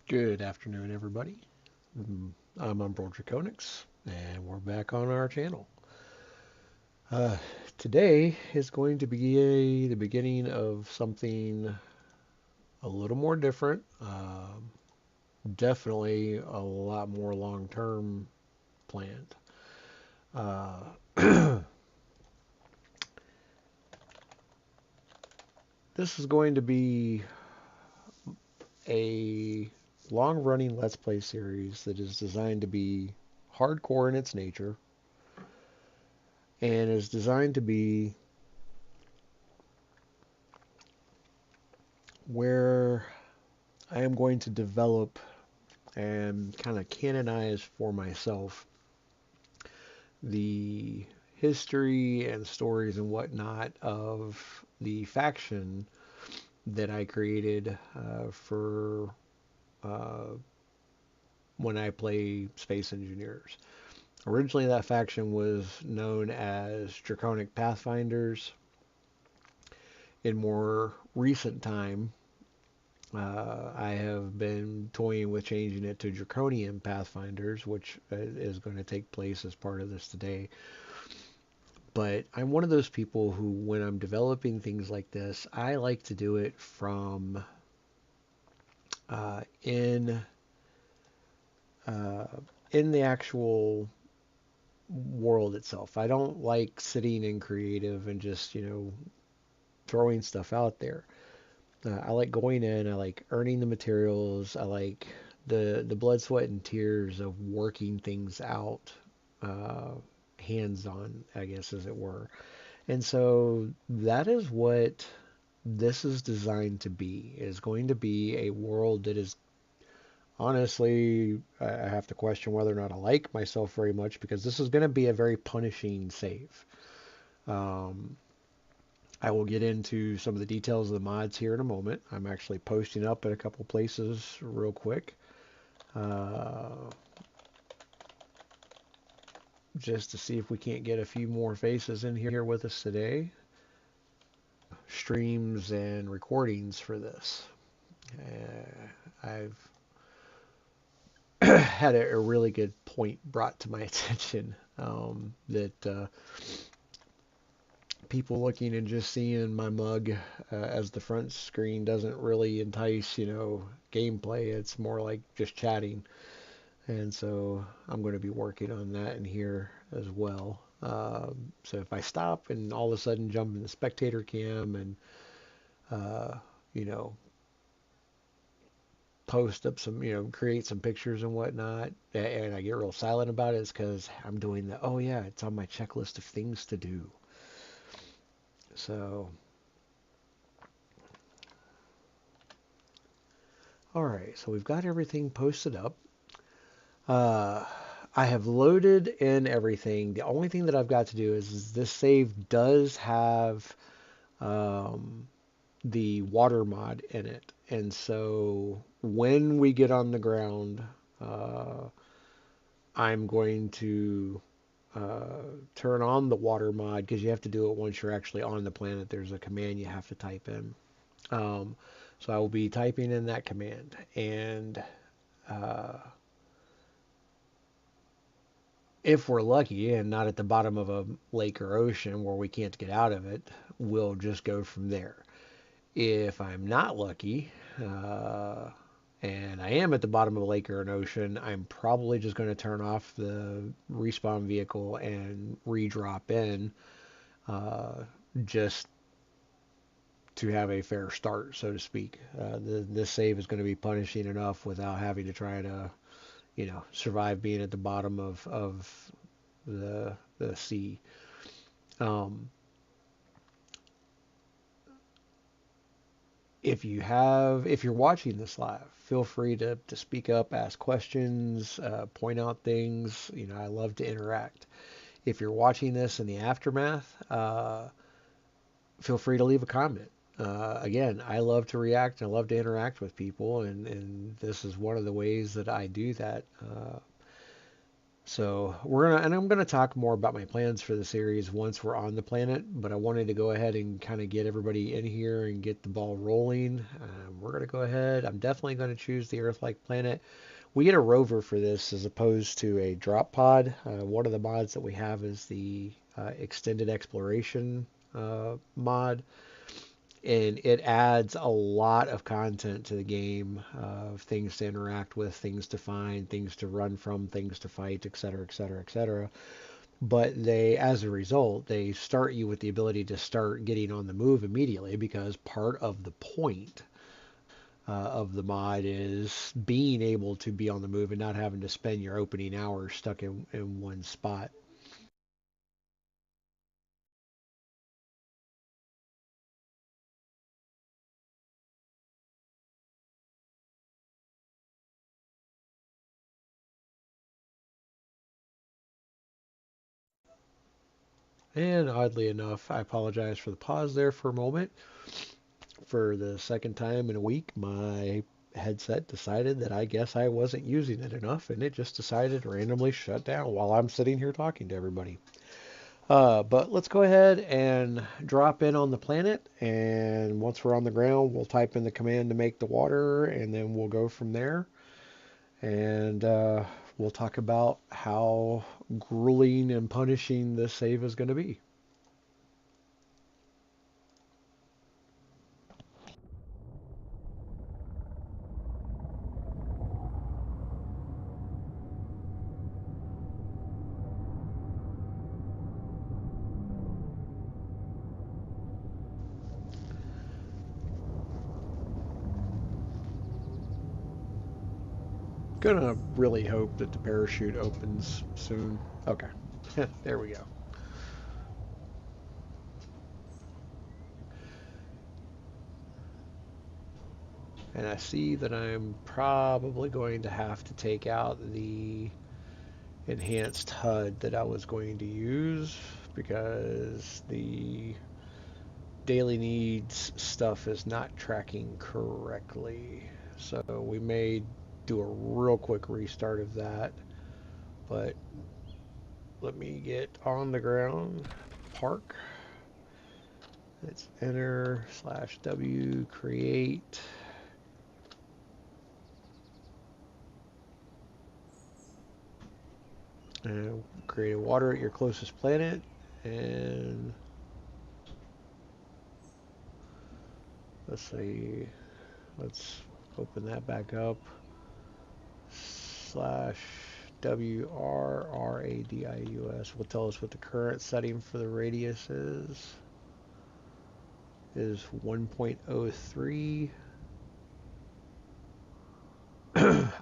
Good afternoon, everybody. I'm Umbral Draconics, and we're back on our channel. Uh, Today is going to be the beginning of something a little more different. Definitely a lot more long-term planned. Uh, this is going to be a long-running Let's Play series that is designed to be hardcore in its nature and is designed to be where I am going to develop and kind of canonize for myself the history and stories and whatnot of the faction that I created for uh, when I play Space Engineers. Originally, that faction was known as Draconian Pathfinders. In more recent time, I have been toying with changing it to Draconian Pathfinders, which is going to take place as part of this today. But I'm one of those people who, when I'm developing things like this, I like to do it from uh, in uh, in the actual world itself. I don't like sitting in creative and just throwing stuff out there. I like going in. I like earning the materials. I like the blood, sweat, and tears of working things out, uh, hands on, I guess, as it were. And so that is what this is designed to be. Is going to be a world that is honestly, I have to question whether or not I like myself very much because this is going to be a very punishing save. Um, I will get into some of the details of the mods here in a moment. I'm actually posting up at a couple places real quick. Uh, just to see if we can't get a few more faces in here with us today. Streams and recordings for this. I've had a really good point brought to my attention that people looking and just seeing my mug as the front screen doesn't really entice, gameplay. It's more like just chatting. And so I'm going to be working on that in here as well. So if I stop and all of a sudden jump in the spectator cam and, uh, you know, post up some, create some pictures and whatnot, and I get real silent about it, it's because I'm doing the, oh yeah, it's on my checklist of things to do. So, all right, so we've got everything posted up. Uh, I have loaded in everything. The only thing that I've got to do is this save does have um, the water mod in it. And so when we get on the ground, uh, I'm going to turn on the water mod because you have to do it once you're actually on the planet. There's a command you have to type in. Um, so I will be typing in that command. And uh, if we're lucky and not at the bottom of a lake or ocean where we can't get out of it, we'll just go from there. If I'm not lucky, uh, and I am at the bottom of a lake or an ocean, I'm probably just going to turn off the respawn vehicle and re-drop in uh, just to have a fair start, so to speak. This save is going to be punishing enough without having to try to, survive being at the bottom of the sea. Um, if you're watching this live, feel free to speak up, ask questions, point out things. I love to interact. If you're watching this in the aftermath, feel free to leave a comment. Again, I love to react and I love to interact with people, and this is one of the ways that I do that. So I'm gonna talk more about my plans for the series once we're on the planet. But I wanted to go ahead and kind of get everybody in here and get the ball rolling. We're gonna go ahead. I'm definitely gonna choose the Earth-like planet. We get a rover for this as opposed to a drop pod. One of the mods that we have is the extended exploration mod, and it adds a lot of content to the game of things to interact with, things to find, things to run from, things to fight, etc., etc., etc. But they, as a result, they start you with the ability to start getting on the move immediately because part of the point of the mod is being able to be on the move and not having to spend your opening hours stuck in one spot. And oddly enough, I apologize for the pause there for a moment. For the second time in a week, my headset decided that I guess I wasn't using it enough, and it just decided to randomly shut down while I'm sitting here talking to everybody. But let's go ahead and drop in on the planet, and once we're on the ground, we'll type in the command to make the water, and then we'll go from there. And we'll talk about how grueling and punishing this save is going to be. Gonna really hope that the parachute opens soon. Okay, there we go. And I see that I'm probably going to have to take out the enhanced HUD that I was going to use because the daily needs stuff is not tracking correctly. So we may do a real quick restart of that. But let me get on the ground, park. Let's enter slash W create. And create a water at your closest planet. And let's see, let's open that back up. Slash WRRADIUS will tell us what the current setting for the radius is 1.03.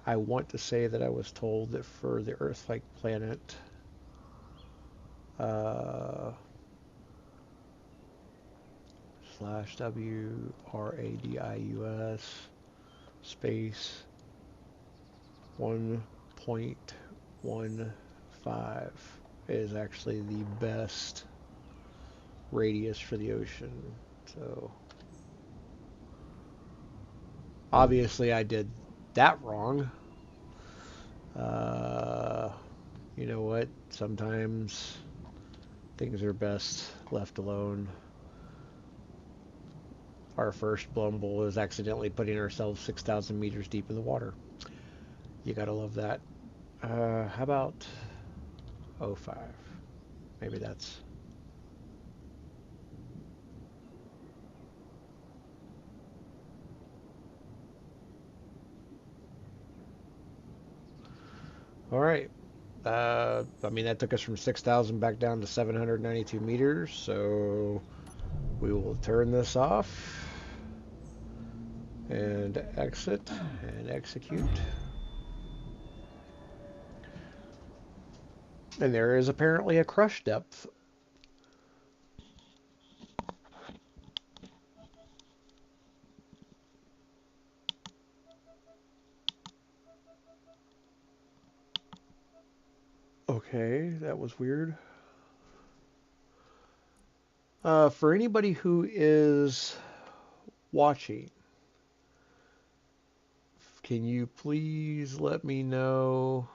I want to say that I was told that for the Earth-like planet, uh, slash WRADIUS space 1.15 is actually the best radius for the ocean. So obviously I did that wrong. Uh, you know what? Sometimes things are best left alone. Our first blumble is accidentally putting ourselves 6,000 meters deep in the water. You gotta love that. How about oh 05? Maybe that's... All right. I mean, that took us from 6,000 back down to 792 meters. So we will turn this off and exit and execute. And there is apparently a crush depth. Okay, that was weird. For anybody who is watching, can you please let me know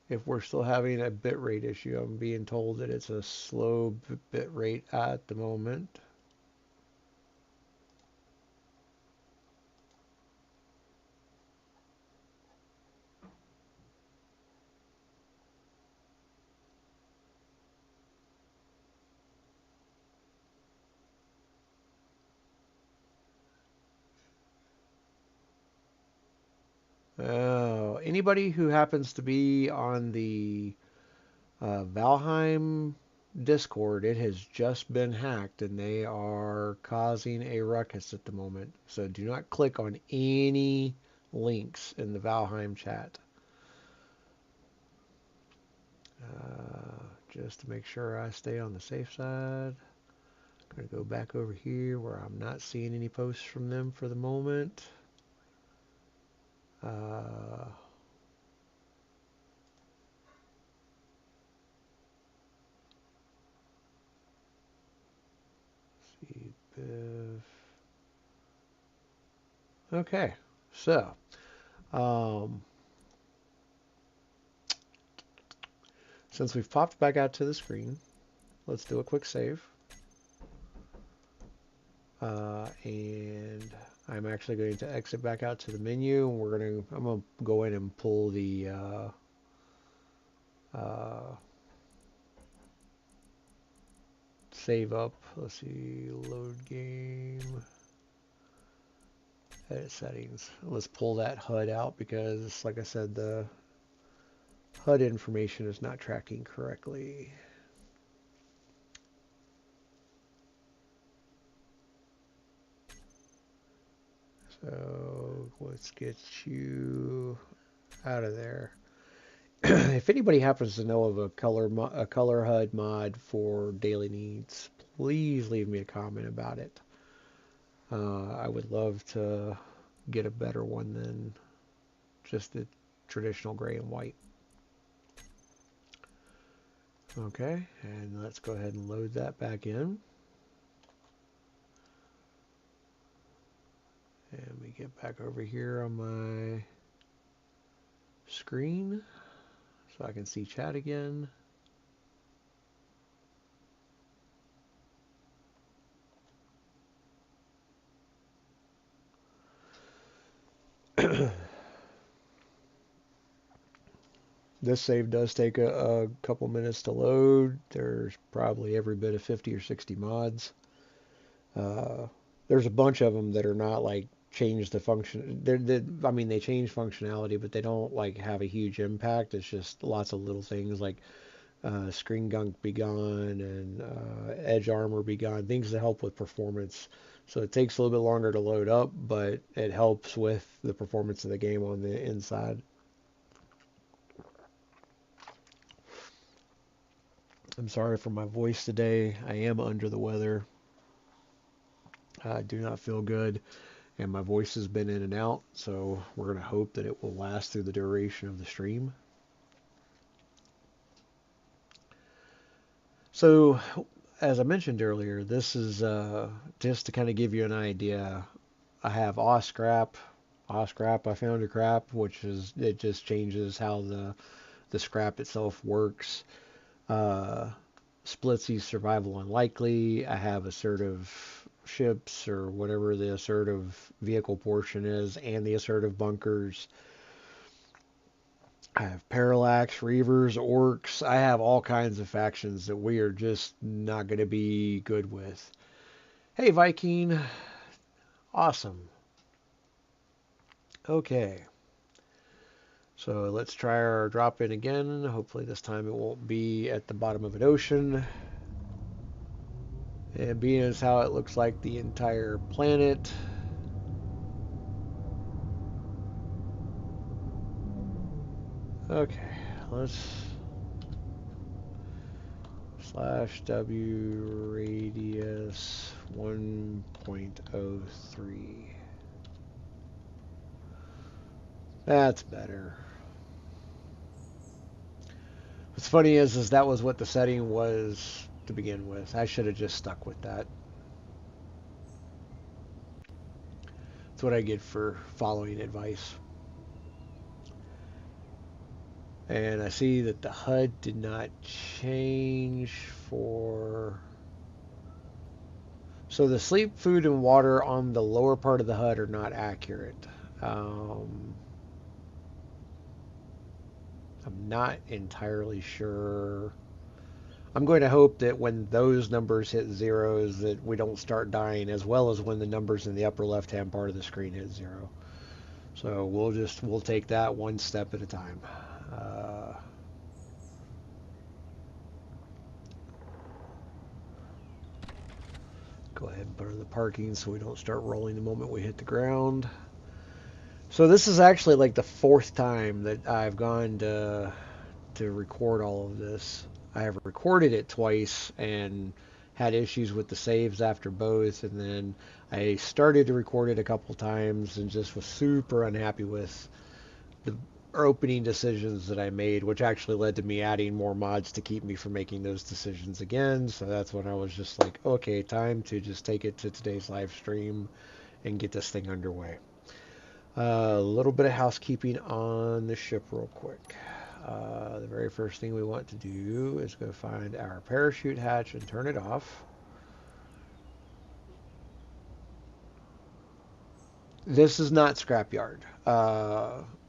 if we're still having a bit rate issue. I'm being told that it's a slow bit rate at the moment. Oh, anybody who happens to be on the Valheim Discord, it has just been hacked and they are causing a ruckus at the moment. So do not click on any links in the Valheim chat. Just to make sure I stay on the safe side. I'm going to go back over here where I'm not seeing any posts from them for the moment. See if... Okay, so since we've popped back out to the screen, let's do a quick save. And I'm actually going to exit back out to the menu, and I'm gonna go in and pull the save up. Let's see, load game, edit settings. Let's pull that HUD out because, like I said, the HUD information is not tracking correctly. So let's get you out of there. If anybody happens to know of a color HUD mod for daily needs, please leave me a comment about it. I would love to get a better one than just the traditional gray and white. Okay, and let's go ahead and load that back in. And we get back over here on my screen so I can see chat again. This save does take a couple minutes to load. There's probably every bit of 50 or 60 mods. There's a bunch of them that are not like change the function. I mean, they change functionality, but they don't like have a huge impact. It's just lots of little things like screen gunk be gone and edge armor be gone, things that help with performance. So it takes a little bit longer to load up, but it helps with the performance of the game on the inside. I'm sorry for my voice today. I am under the weather. I do not feel good, and my voice has been in and out, so we're going to hope that it will last through the duration of the stream. So, as I mentioned earlier, this is just to kind of give you an idea. I have Oscrap. Oscrap, I found a crap, which is, it just changes how the scrap itself works. Splitsy survival unlikely. I have assertive ships or whatever the assertive vehicle portion is, and the assertive bunkers. I have Parallax, Reavers, Orcs. I have all kinds of factions that we are just not going to be good with. Hey, Viking. Awesome. Okay. So let's try our drop in again. Hopefully this time it won't be at the bottom of an ocean. And being as how it looks like the entire planet. Okay, let's /W radius 1.03. That's better. What's funny is that was what the setting was to begin with. I should have just stuck with that. That's what I get for following advice. And I see that the HUD did not change for... So the sleep, food, and water on the lower part of the HUD are not accurate. I'm not entirely sure. I'm going to hope that when those numbers hit zeros that we don't start dying, as well as when the numbers in the upper left-hand part of the screen hit zero. So we'll take that one step at a time. Go ahead and put in the parking so we don't start rolling the moment we hit the ground. So this is actually like the fourth time that I've gone to record all of this. I have recorded it twice and had issues with the saves after both, and then I started to record it a couple times and just was super unhappy with the opening decisions that I made, which actually led to me adding more mods to keep me from making those decisions again. So that's when I was just like, okay, time to just take it to today's live stream and get this thing underway. A little bit of housekeeping on the ship real quick. The very first thing we want to do is go find our parachute hatch and turn it off. This is not Scrapyard.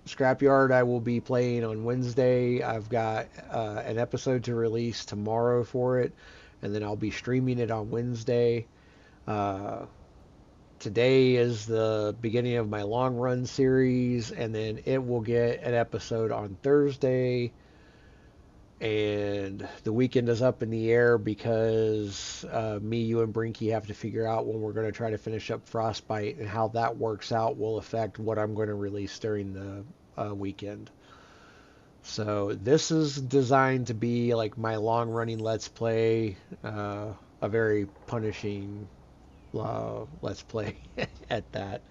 Scrapyard I will be playing on Wednesday. I've got an episode to release tomorrow for it, and then I'll be streaming it on Wednesday. Today is the beginning of my long run series, and then it will get an episode on Thursday. And the weekend is up in the air because me, you, and Brinky have to figure out when we're going to try to finish up Frostbite, and how that works out will affect what I'm going to release during the weekend. So this is designed to be like my long running Let's Play, a very punishing Let's Play at that.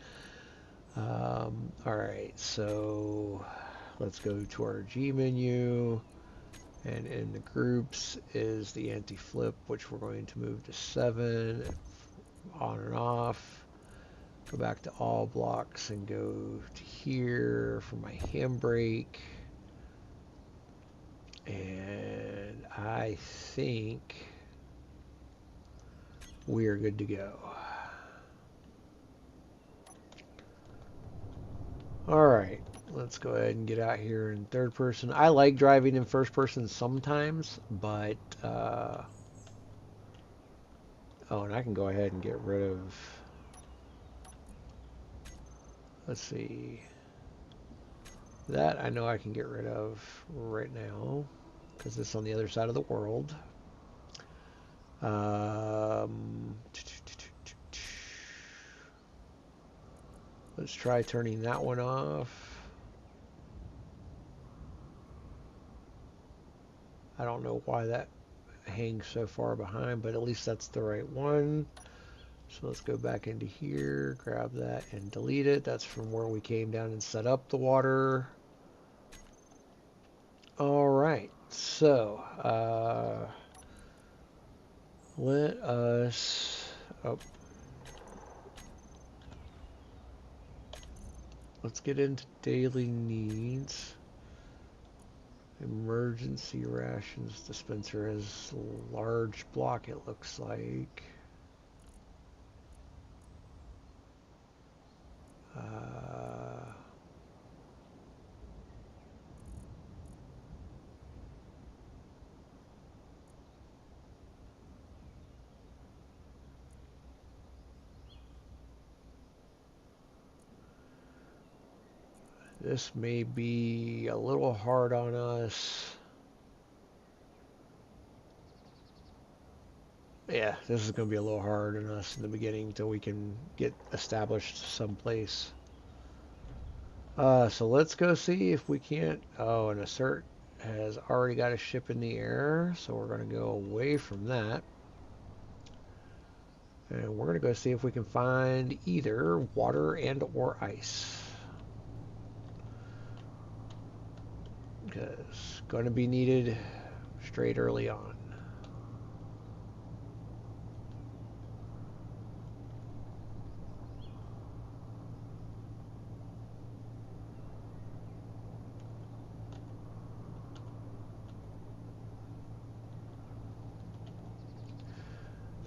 All right, so let's go to our G menu. And in the groups is the anti-flip, which we're going to move to 7, on and off. Go back to all blocks and go to here for my handbrake. And I think we are good to go. All right. Let's go ahead and get out here in third person. I like driving in first person sometimes, but oh, and I can go ahead and get rid of, let's see, that I know I can get rid of right now because it's on the other side of the world. Let's try turning that one off. I don't know why that hangs so far behind, but at least that's the right one. So let's go back into here, grab that and delete it. That's from where we came down and set up the water. All right, so let us, let's get into daily needs. Emergency rations dispenser has a large block, it looks like. This may be a little hard on us. Yeah, this is going to be a little hard on us in the beginning until we can get established someplace. So let's go see if we can't... Oh, an assert has already got a ship in the air, so we're going to go away from that. And we're going to go see if we can find either water and or ice. Because going to be needed straight early on.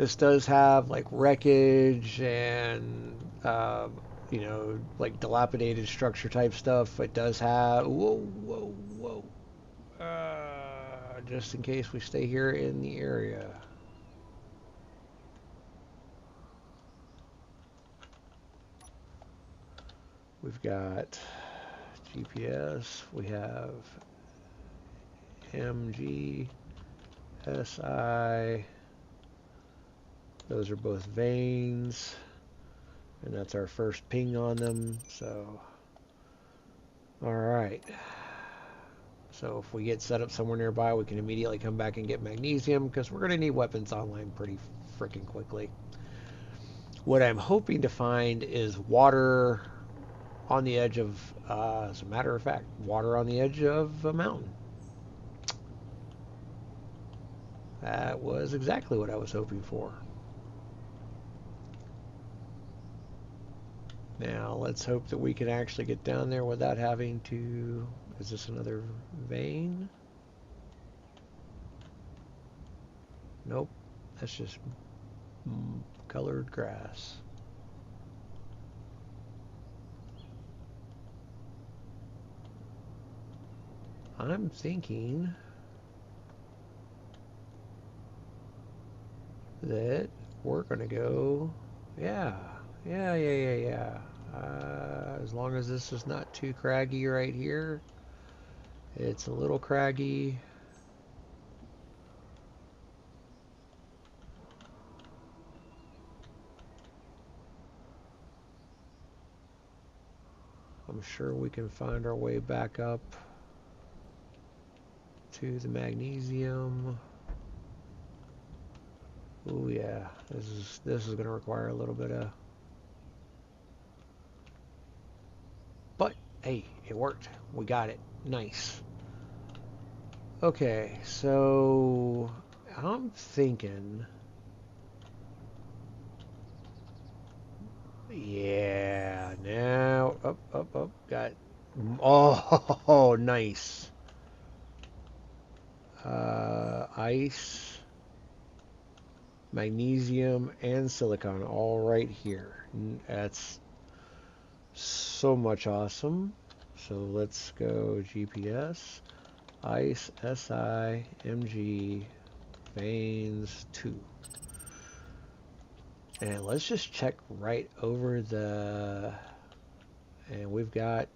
This does have like wreckage and you know, like dilapidated structure type stuff. It does have whoa. Just in case we stay here in the area. We've got GPS. We have MG, SI. Those are both veins. And that's our first ping on them. So, all right. So if we get set up somewhere nearby, we can immediately come back and get magnesium because we're going to need weapons online pretty freaking quickly. What I'm hoping to find is water on the edge of, as a matter of fact, water on the edge of a mountain. That was exactly what I was hoping for. Now let's hope that we can actually get down there without having to... Is this another vein? Nope. That's just colored grass. I'm thinking that we're gonna go, yeah. As long as this is not too craggy right here. It's a little craggy. I'm sure we can find our way back up to the magnesium. Oh yeah, this is going to require a little bit of... But hey, it worked. We got it. Nice. Okay, so I'm thinking... Yeah, now up. Got... Oh, nice. Ice, magnesium, and silicon all right here. That's so much awesome. So let's go GPS, ice, SI, MG, veins 2. And let's just check right over the... And we've got...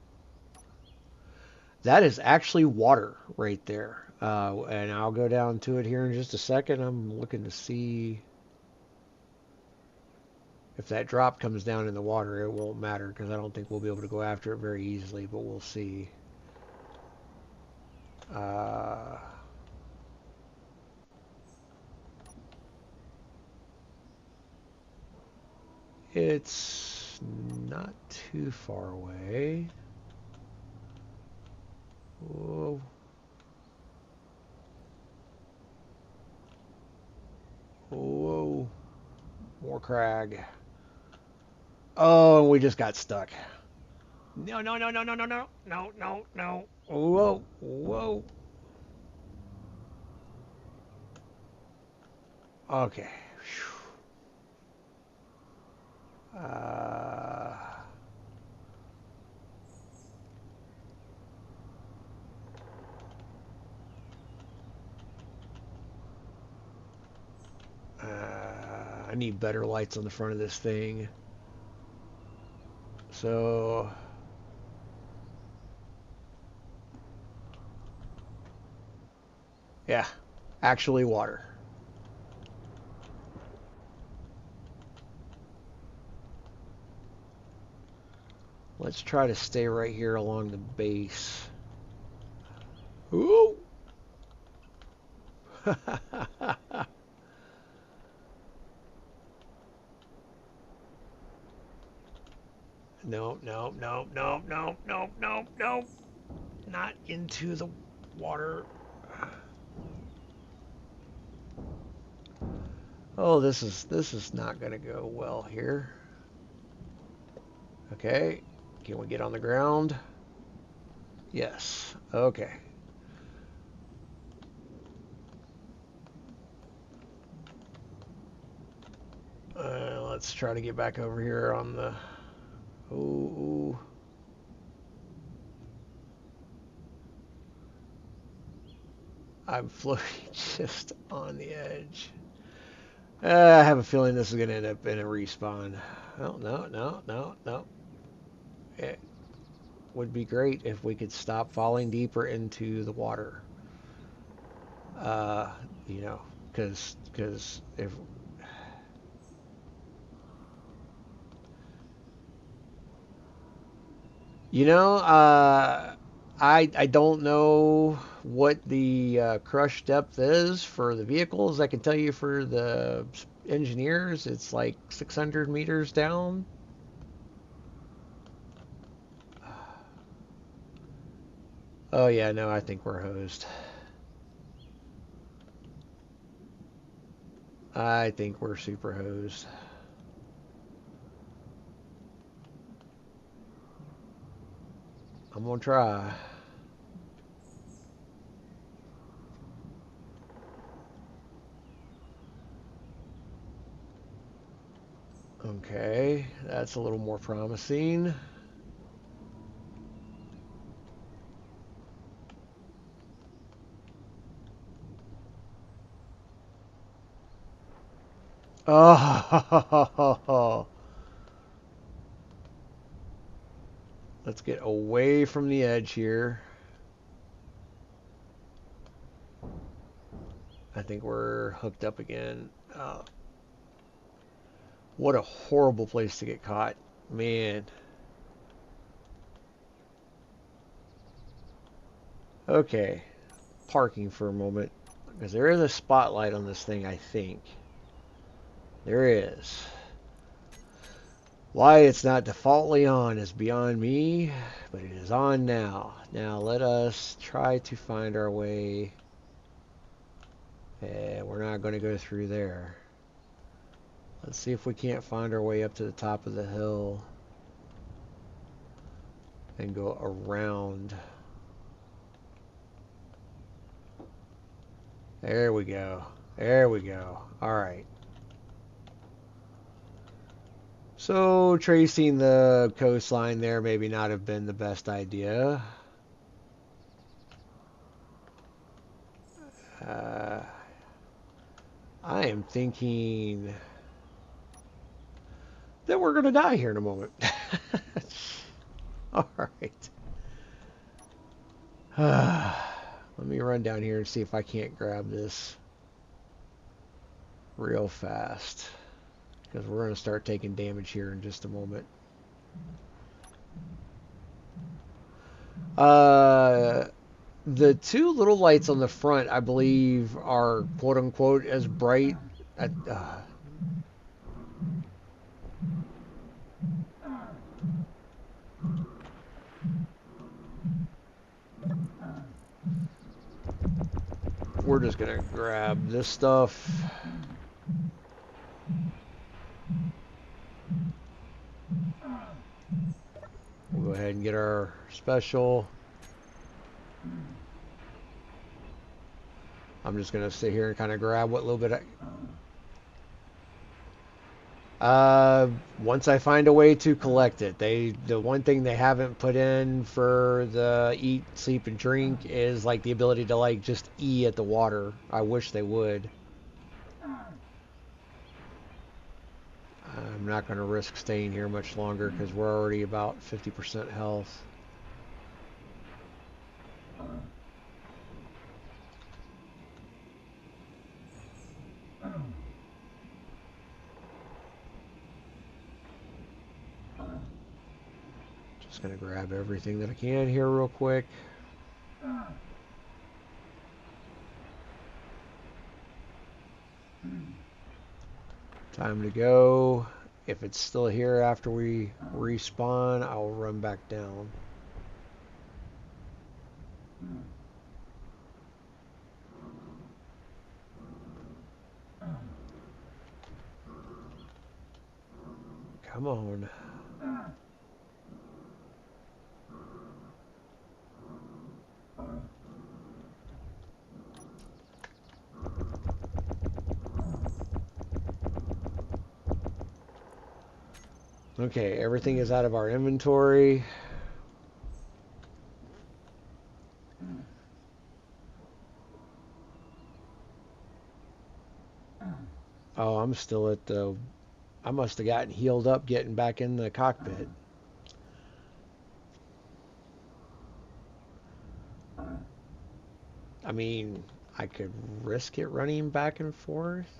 That is actually water right there. And I'll go down to it here in just a second. I'm looking to see if that drop comes down in the water. It won't matter because I don't think we'll be able to go after it very easily, but we'll see. It's not too far away. Whoa. Whoa. More crag. Oh, and we just got stuck. No. Whoa. Okay. I need better lights on the front of this thing. So... Yeah, actually water. Let's try to stay right here along the base. Ooh! No. Not into the water. Oh, this is not going to go well here. Okay. Can we get on the ground? Yes. Okay. let's try to get back over here on the... Ooh. I'm floating just on the edge. I have a feeling this is going to end up in a respawn. Oh, no. It would be great if we could stop falling deeper into the water. You know, because if... You know, I don't know what the crush depth is for the vehicles. I can tell you for the engineers, it's like 600 meters down. Oh yeah, no, I think we're hosed. I think we're super hosed. I'm gonna try. Okay, that's a little more promising. Oh, let's get away from the edge here. I think we're hooked up again. What a horrible place to get caught. Man. Okay. Parking for a moment. Because there is a spotlight on this thing, I think. There is. Why it's not defaultly on is beyond me, but it is on now. Now let us try to find our way. We're not going to go through there. Let's see if we can't find our way up to the top of the hill and go around. There we go. There we go. All right. So tracing the coastline there maybe not have been the best idea. I am thinking that we're going to die here in a moment. All right. Let me run down here and see if I can't grab this real fast. Because we're going to start taking damage here in just a moment. The two little lights on the front, I believe, are quote-unquote as bright. We're just going to grab this stuff. We'll go ahead and get our special. I'm just going to sit here and kind of grab what little bit once I find a way to collect it. The one thing they haven't put in for the eat, sleep, and drink is like the ability to like just E at the water. I wish they would. I'm not going to risk staying here much longer because we're already about 50% health. Just going to grab everything that I can here real quick. Time to go. If it's still here after we respawn, I'll run back down. Come on. Okay, everything is out of our inventory. Oh, I'm still at the... I must have gotten healed up getting back in the cockpit. I mean, I could risk it running back and forth.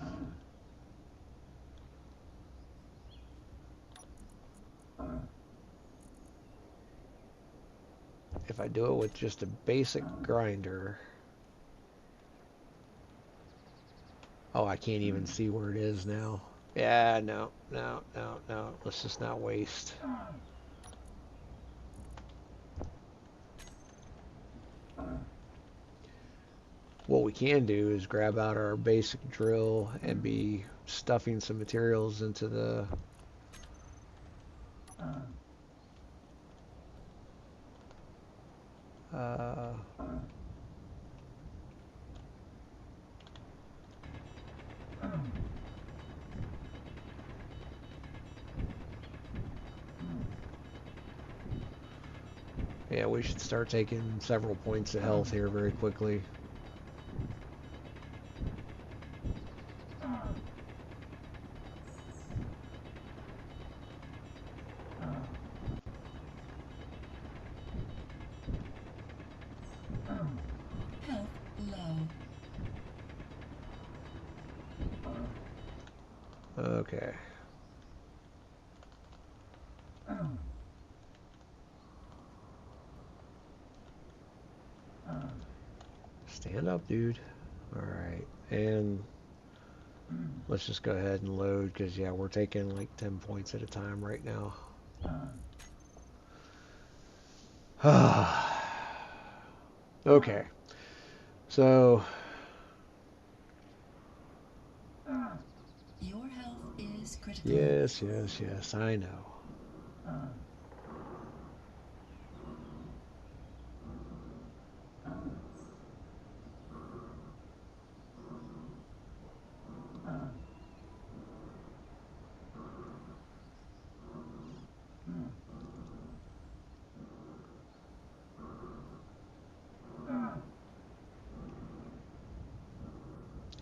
If I do it with just a basic grinder. Oh, I can't even see where it is now. Yeah, no, no, no, no. Let's just not waste. What we can do is grab out our basic drill and be stuffing some materials into the... yeah, we should start taking several points of health here very quickly. Health low. Okay. Stand up, dude. Alright. And let's just go ahead and load, because, yeah, we're taking like 10 points at a time right now. Okay. So... Your health is critical. yes, yes, yes, I know.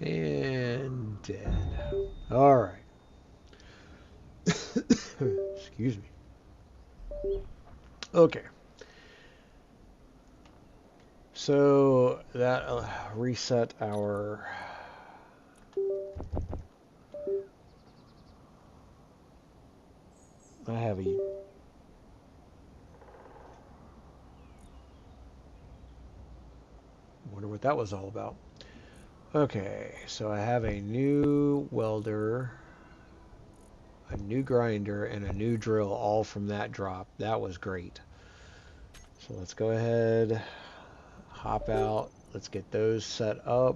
And dead. Alright. Excuse me. Okay. So that reset our... I have a... wonder what that was all about. Okay, so I have a new welder, a new grinder, and a new drill, all from that drop. That was great. So let's go ahead, hop out. Let's get those set up.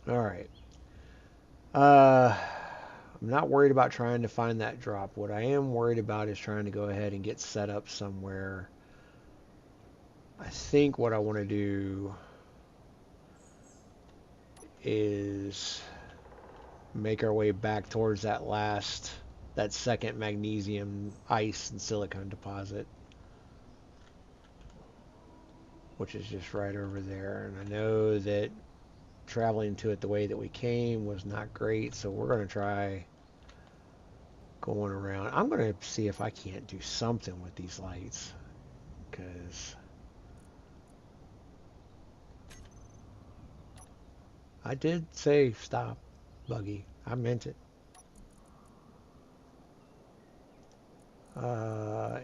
All right. I'm not worried about trying to find that drop. What I am worried about is trying to go ahead and get set up somewhere. I think what I want to do is make our way back towards that second magnesium ice and silicone deposit, which is just right over there. And I know that traveling to it the way that we came was not great, so we're going to try going around. I'm going to see if I can't do something with these lights, because I did say stop, Buggy. I meant it.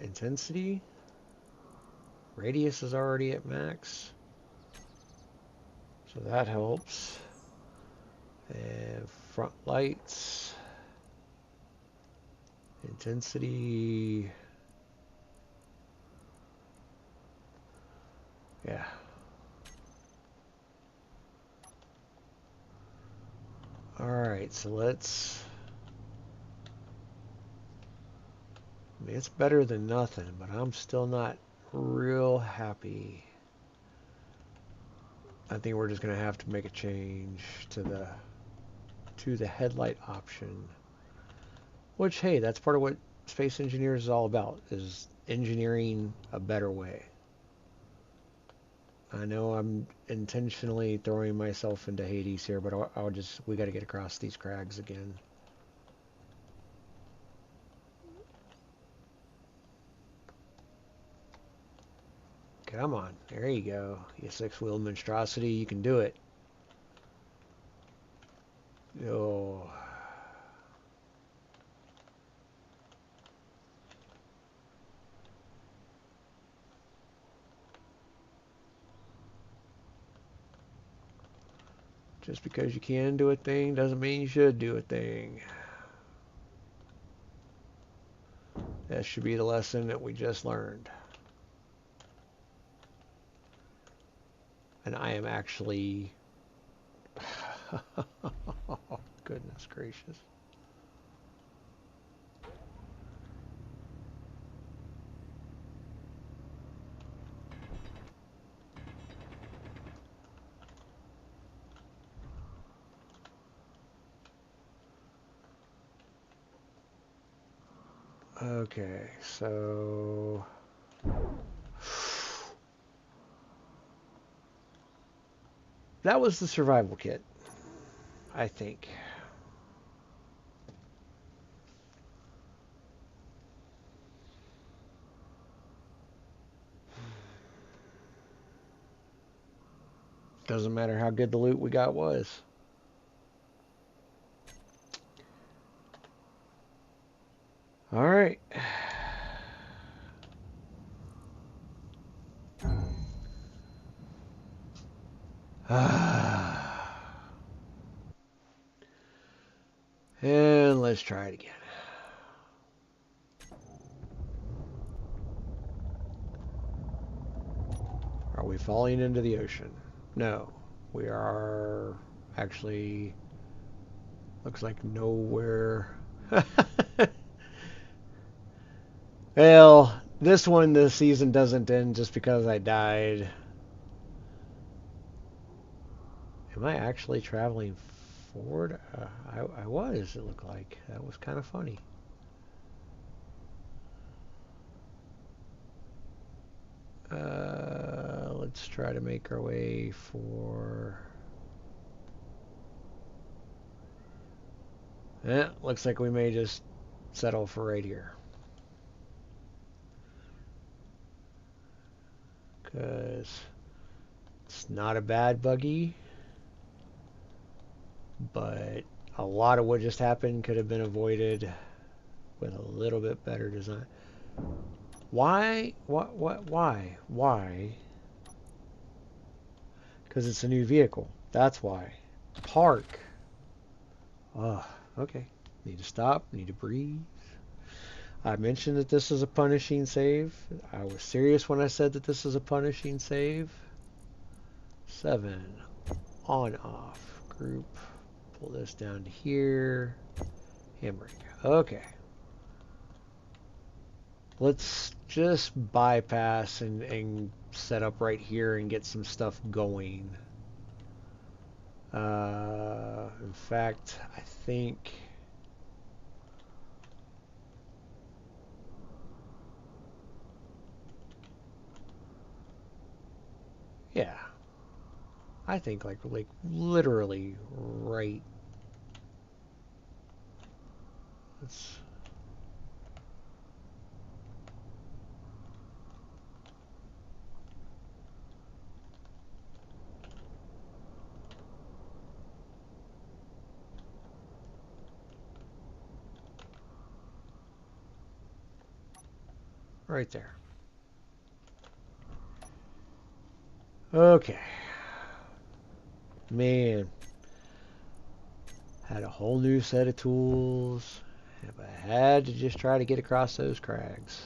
Intensity. Radius is already at max, so that helps. And front lights. Intensity. Yeah. Alright, so let's... I mean, it's better than nothing, but I'm still not real happy. I think we're just gonna have to make a change to the headlight option. Which, hey, that's part of what Space Engineers is all about, is engineering a better way. I know I'm intentionally throwing myself into Hades here, but we got to get across these crags again. Come on, there you go. You six-wheeled monstrosity, you can do it. Oh. Just because you can do a thing doesn't mean you should do a thing. That should be the lesson that we just learned. And I am actually... Oh, goodness gracious. Okay, so... That was the survival kit, I think. Doesn't matter how good the loot we got was. All right. And let's try it again. Are we falling into the ocean? No. We are actually... Looks like nowhere. Well, the season doesn't end just because I died. Am I actually traveling forward? I was, it looked like. That was kind of funny. Let's try to make our way for... Looks like we may just settle for right here. Because it's not a bad buggy, but a lot of what just happened could have been avoided with a little bit better design. Why? Why? Because it's a new vehicle. That's why. Park. Oh, okay. Need to stop. Need to breathe. I mentioned that this is a punishing save. I was serious when I said that this is a punishing save. 7. On, off. Group. Pull this down to here. Handbrake. Okay. Let's just bypass and set up right here and get some stuff going. In fact, I think... Yeah. I think like literally right. Let's... Right there. Okay. Man. Had a whole new set of tools. If I had to just try to get across those crags.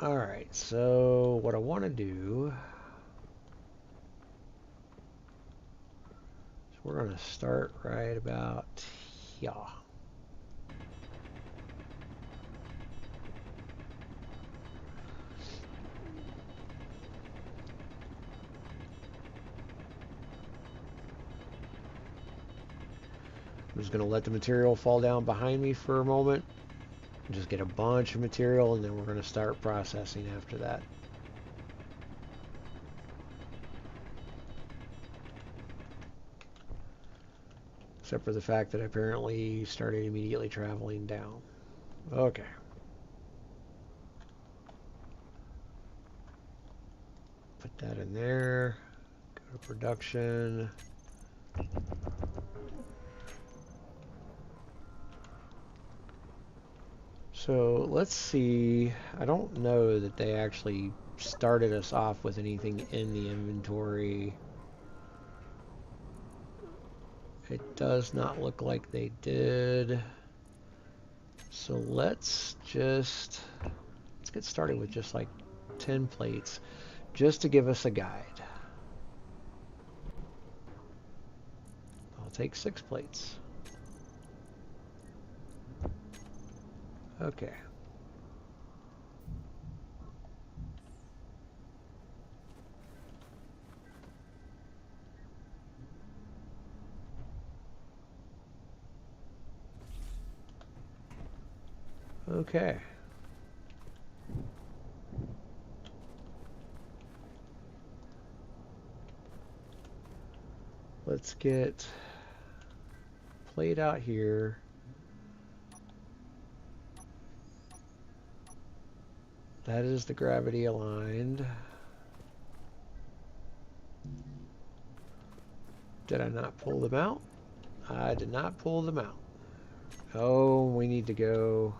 Alright, so what I want to do is we're going to start right about here. I'm just going to let the material fall down behind me for a moment. Just get a bunch of material, and then we're going to start processing after that. Except for the fact that I apparently started immediately traveling down. Okay. Put that in there. Go to production. So let's see. I don't know that they actually started us off with anything in the inventory. It does not look like they did. So let's get started with just like 10 plates just to give us a guide. I'll take 6 plates. Okay. Okay. Let's get plate out here. That is the gravity aligned. Did I not pull them out? I did not pull them out. Oh, we need to go.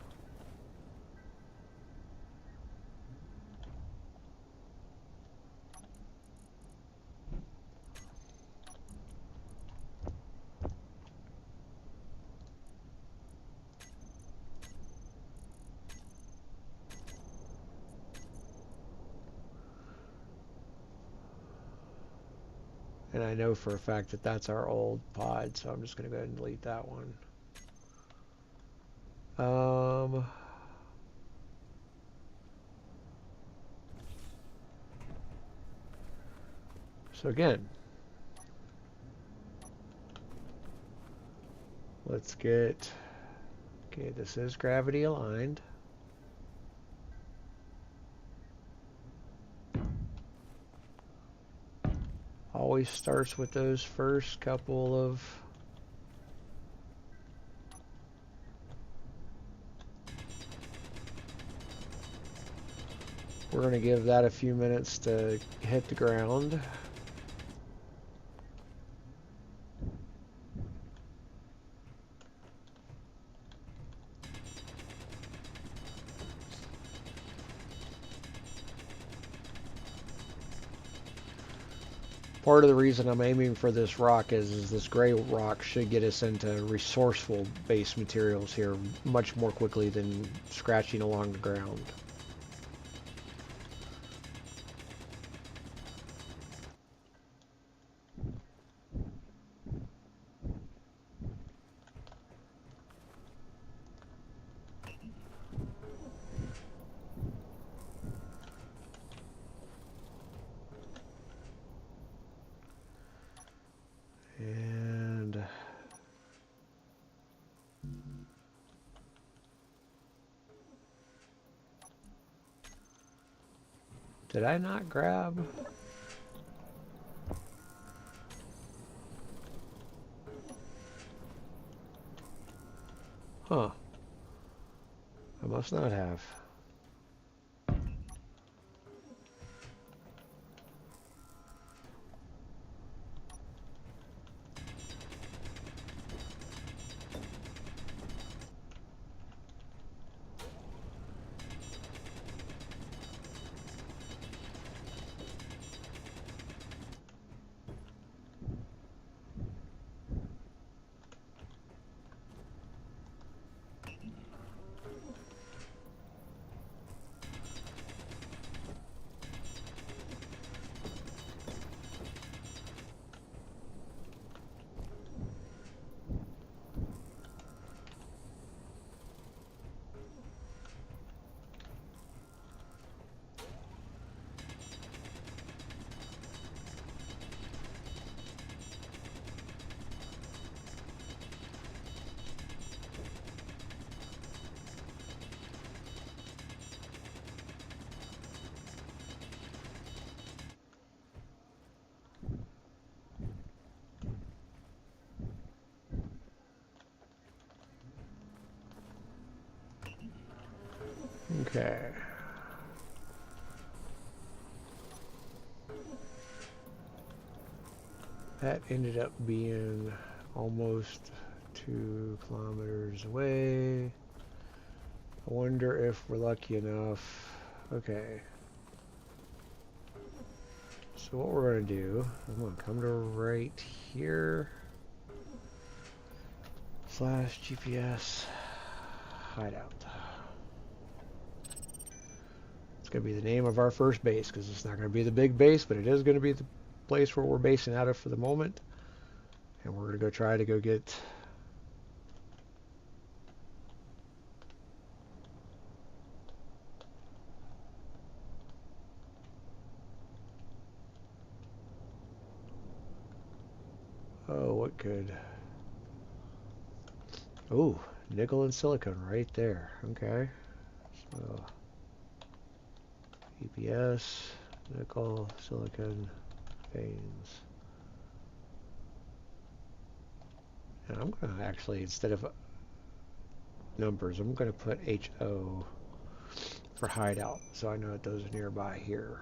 And I know for a fact that that's our old pod, so I'm just going to go ahead and delete that one. So again, let's get, okay, this is gravity aligned. Always starts with those first couple of we're going to give that a few minutes to hit the ground. Part of the reason I'm aiming for this rock is this gray rock should get us into resourceful base materials here much more quickly than scratching along the ground. And did I not grab? Huh. I must not have. Okay. That ended up being almost 2 kilometers away. I wonder if we're lucky enough. Okay. So what we're going to do, I'm going to come to right here. /GPS hideout. It's going to be the name of our first base because it's not going to be the big base, but it is going to be the place where we're basing out of for the moment. And we're going to go try to go get what could... Oh, nickel and silicon right there. Okay. So, EPS, nickel, silicon, veins. And I'm going to actually, instead of numbers, I'm going to put HO for hideout, so I know that those are nearby here.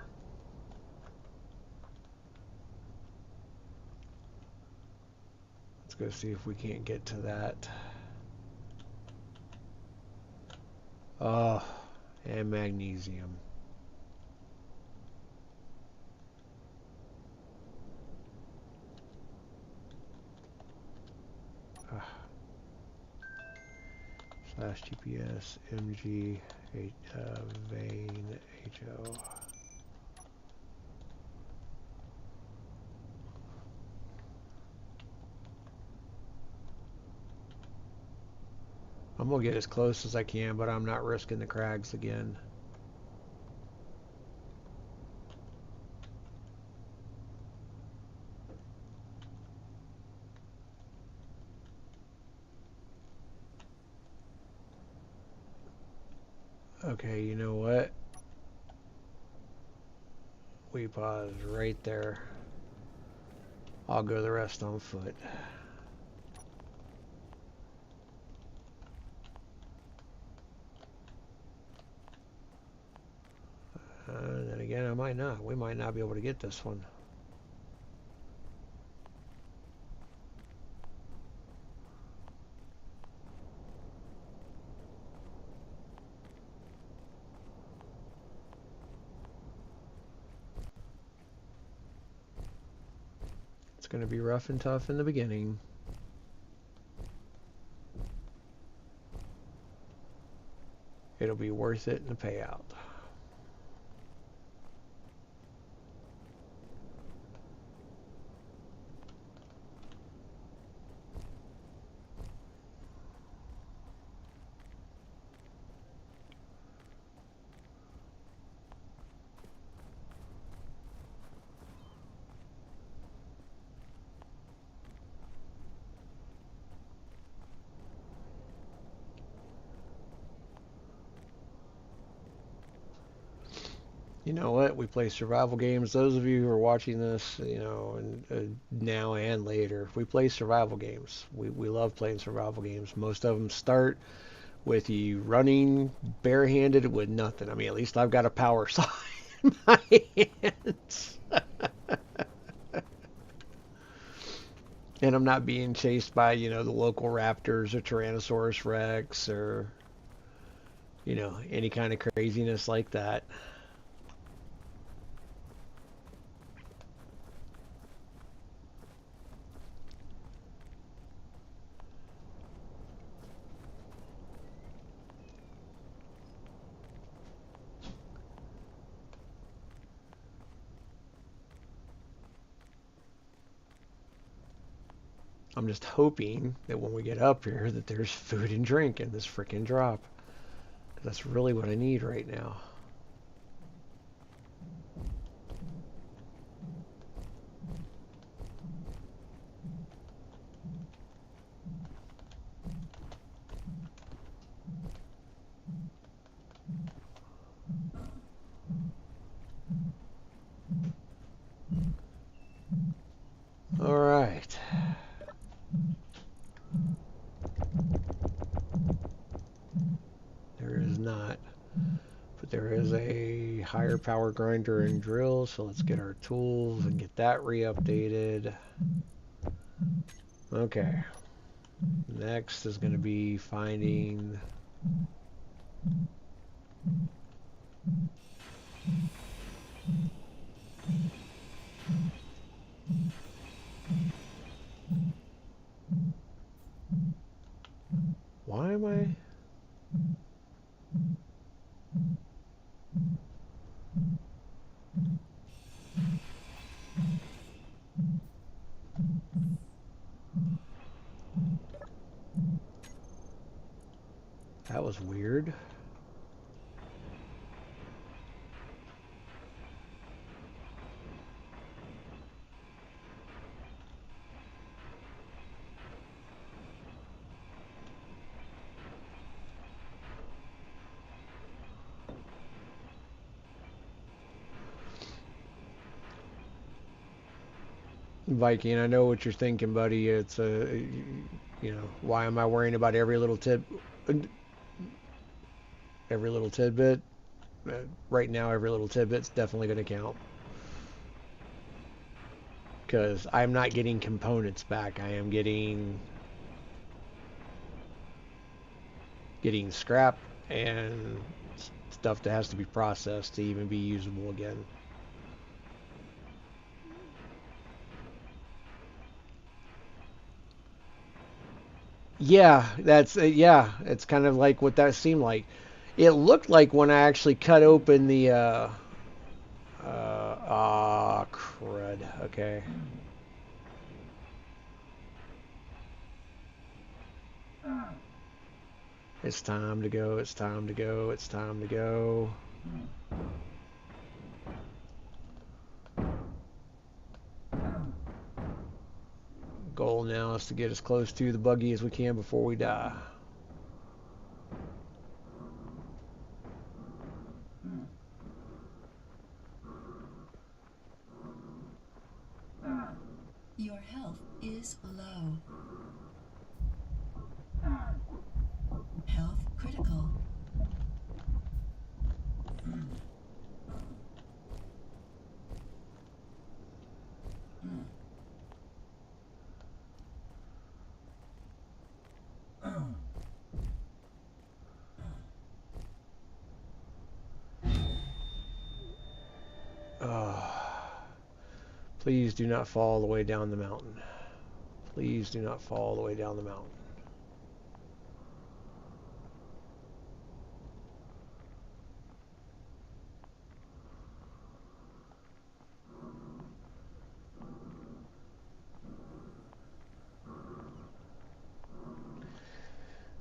Let's go see if we can't get to that. Oh, and magnesium. /GPS MG vein HO. I'm gonna get as close as I can, but I'm not risking the crags again. Okay, you know what? We pause right there. I'll go the rest on foot. Then again, I might not. We might not be able to get this one. It's going to be rough and tough in the beginning. It'll be worth it in the payout. You know what? We play survival games. Those of you who are watching this, you know, and now and later, we play survival games. We love playing survival games. Most of them start with you running barehanded with nothing. I mean, at least I've got a power saw in my hands. And I'm not being chased by, you know, the local raptors or Tyrannosaurus Rex or, you know, any kind of craziness like that. I'm just hoping that when we get up here that there's food and drink in this freaking drop. That's really what I need right now. All right. There is not But there is a higher power grinder and drill, so let's get our tools and get that re-updated. Okay. Next is going to be finding why am I that was weird. Viking, I know what you're thinking, buddy. It's why am I worrying about every little tidbit? Right now, every little tidbit's definitely going to count because I'm not getting components back. I am getting scrap and stuff that has to be processed to even be usable again. Yeah, yeah, it's kind of like what that seemed like. It looked like when I actually cut open the crud. Okay. It's time to go. It's time to go. It's time to go. Goal now is to get as close to the buggy as we can before we die. Your health is low. Health critical. Please do not fall all the way down the mountain. Please do not fall all the way down the mountain.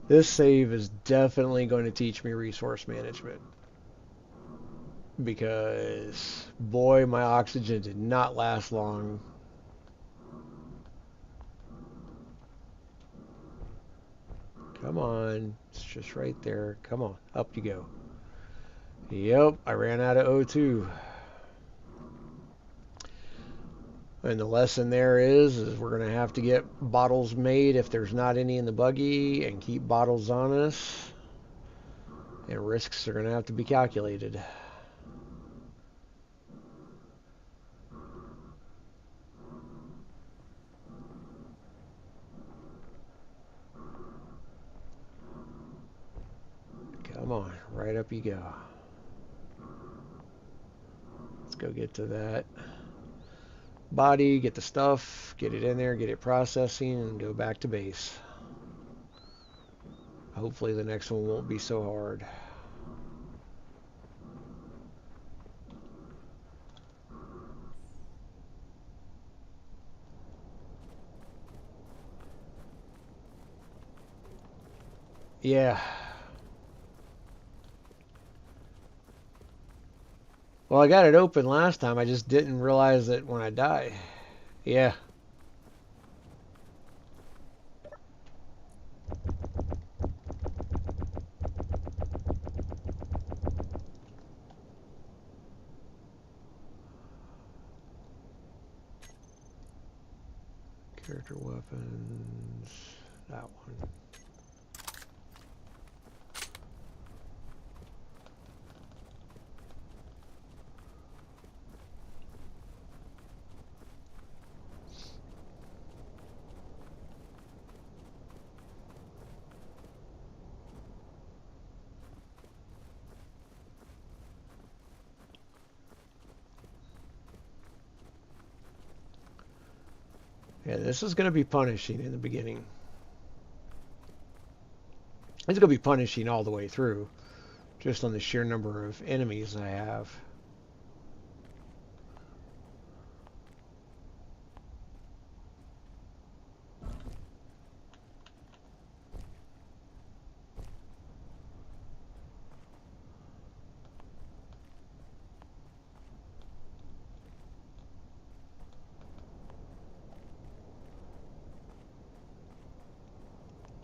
This save is definitely going to teach me resource management because boy, my oxygen did not last long. Come on, it's just right there. Come on, up you go. Yep, I ran out of O2. And the lesson there is we're going to have to get bottles made if there's not any in the buggy and keep bottles on us. And risks are going to have to be calculated. Come on, right up you go. Let's go get to that body, get the stuff, get it in there, get it processing, and go back to base. Hopefully the next one won't be so hard. Yeah. Well, I got it open last time. I just didn't realize it when I die. Yeah. Character weapons. That one. Yeah, this is going to be punishing in the beginning. It's going to be punishing all the way through, just on the sheer number of enemies I have.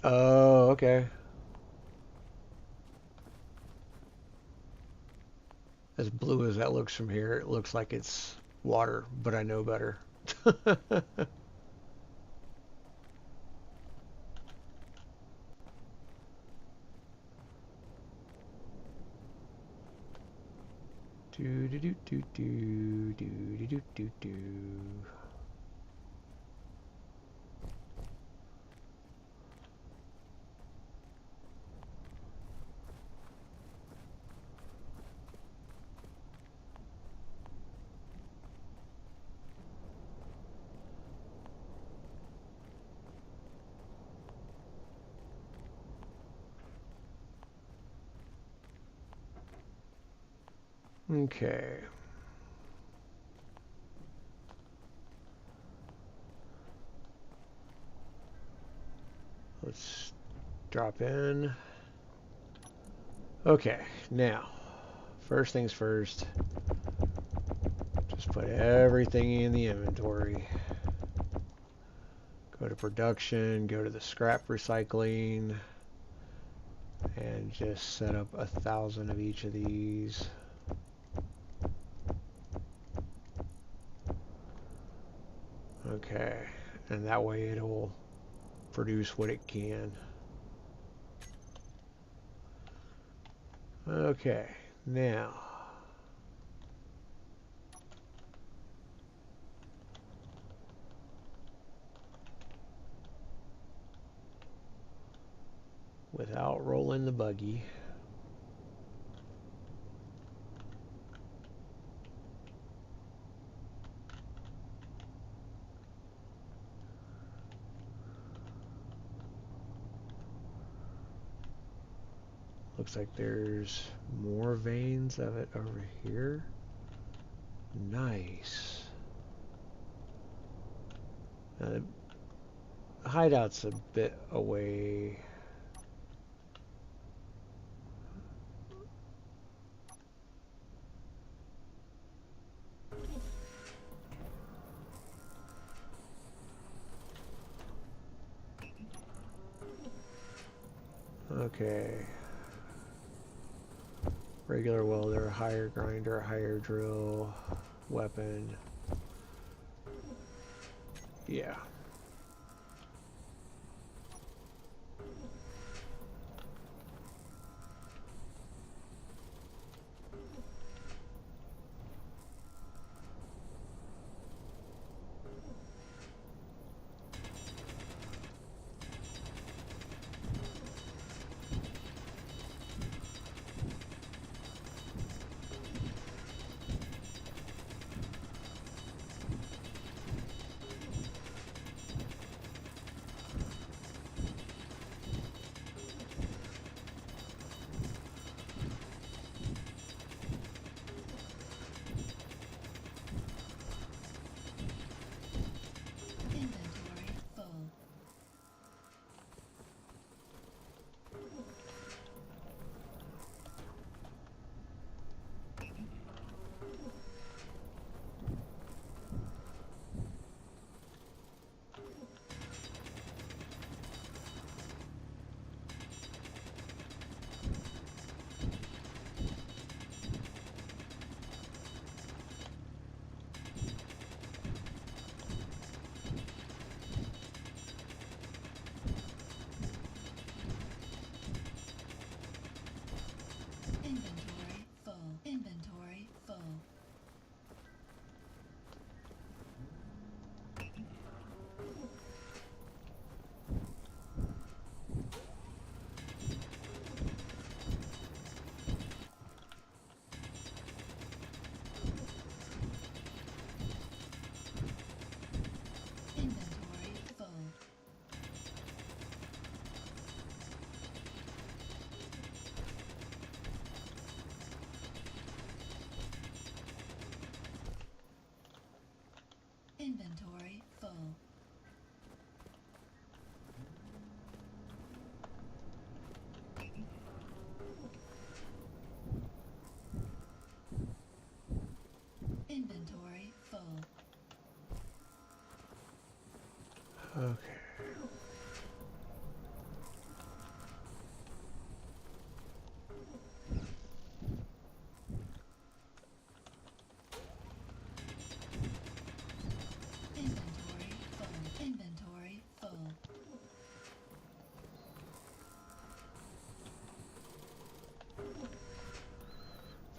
Oh, okay. As blue as that looks from here, it looks like it's water, but I know better. Do do do do do do do do do. Okay. Let's drop in. Okay, now, first things first, just put everything in the inventory. Go to production, go to the scrap recycling, and just set up 1,000 of each of these. Okay, and that way it'll produce what it can. Okay, now without rolling the buggy, looks like there's more veins of it over here. Nice. The hideout's a bit away. Okay. Regular welder, higher grinder, higher drill, weapon. Yeah.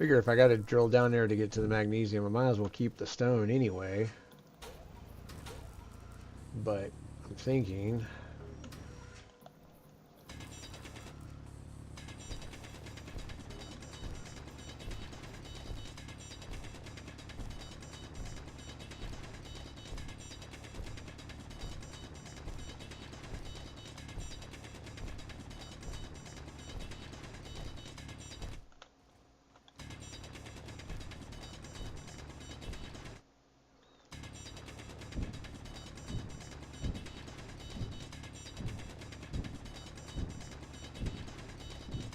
Figure if I got to drill down there to get to the magnesium, I might as well keep the stone anyway. But I'm thinking...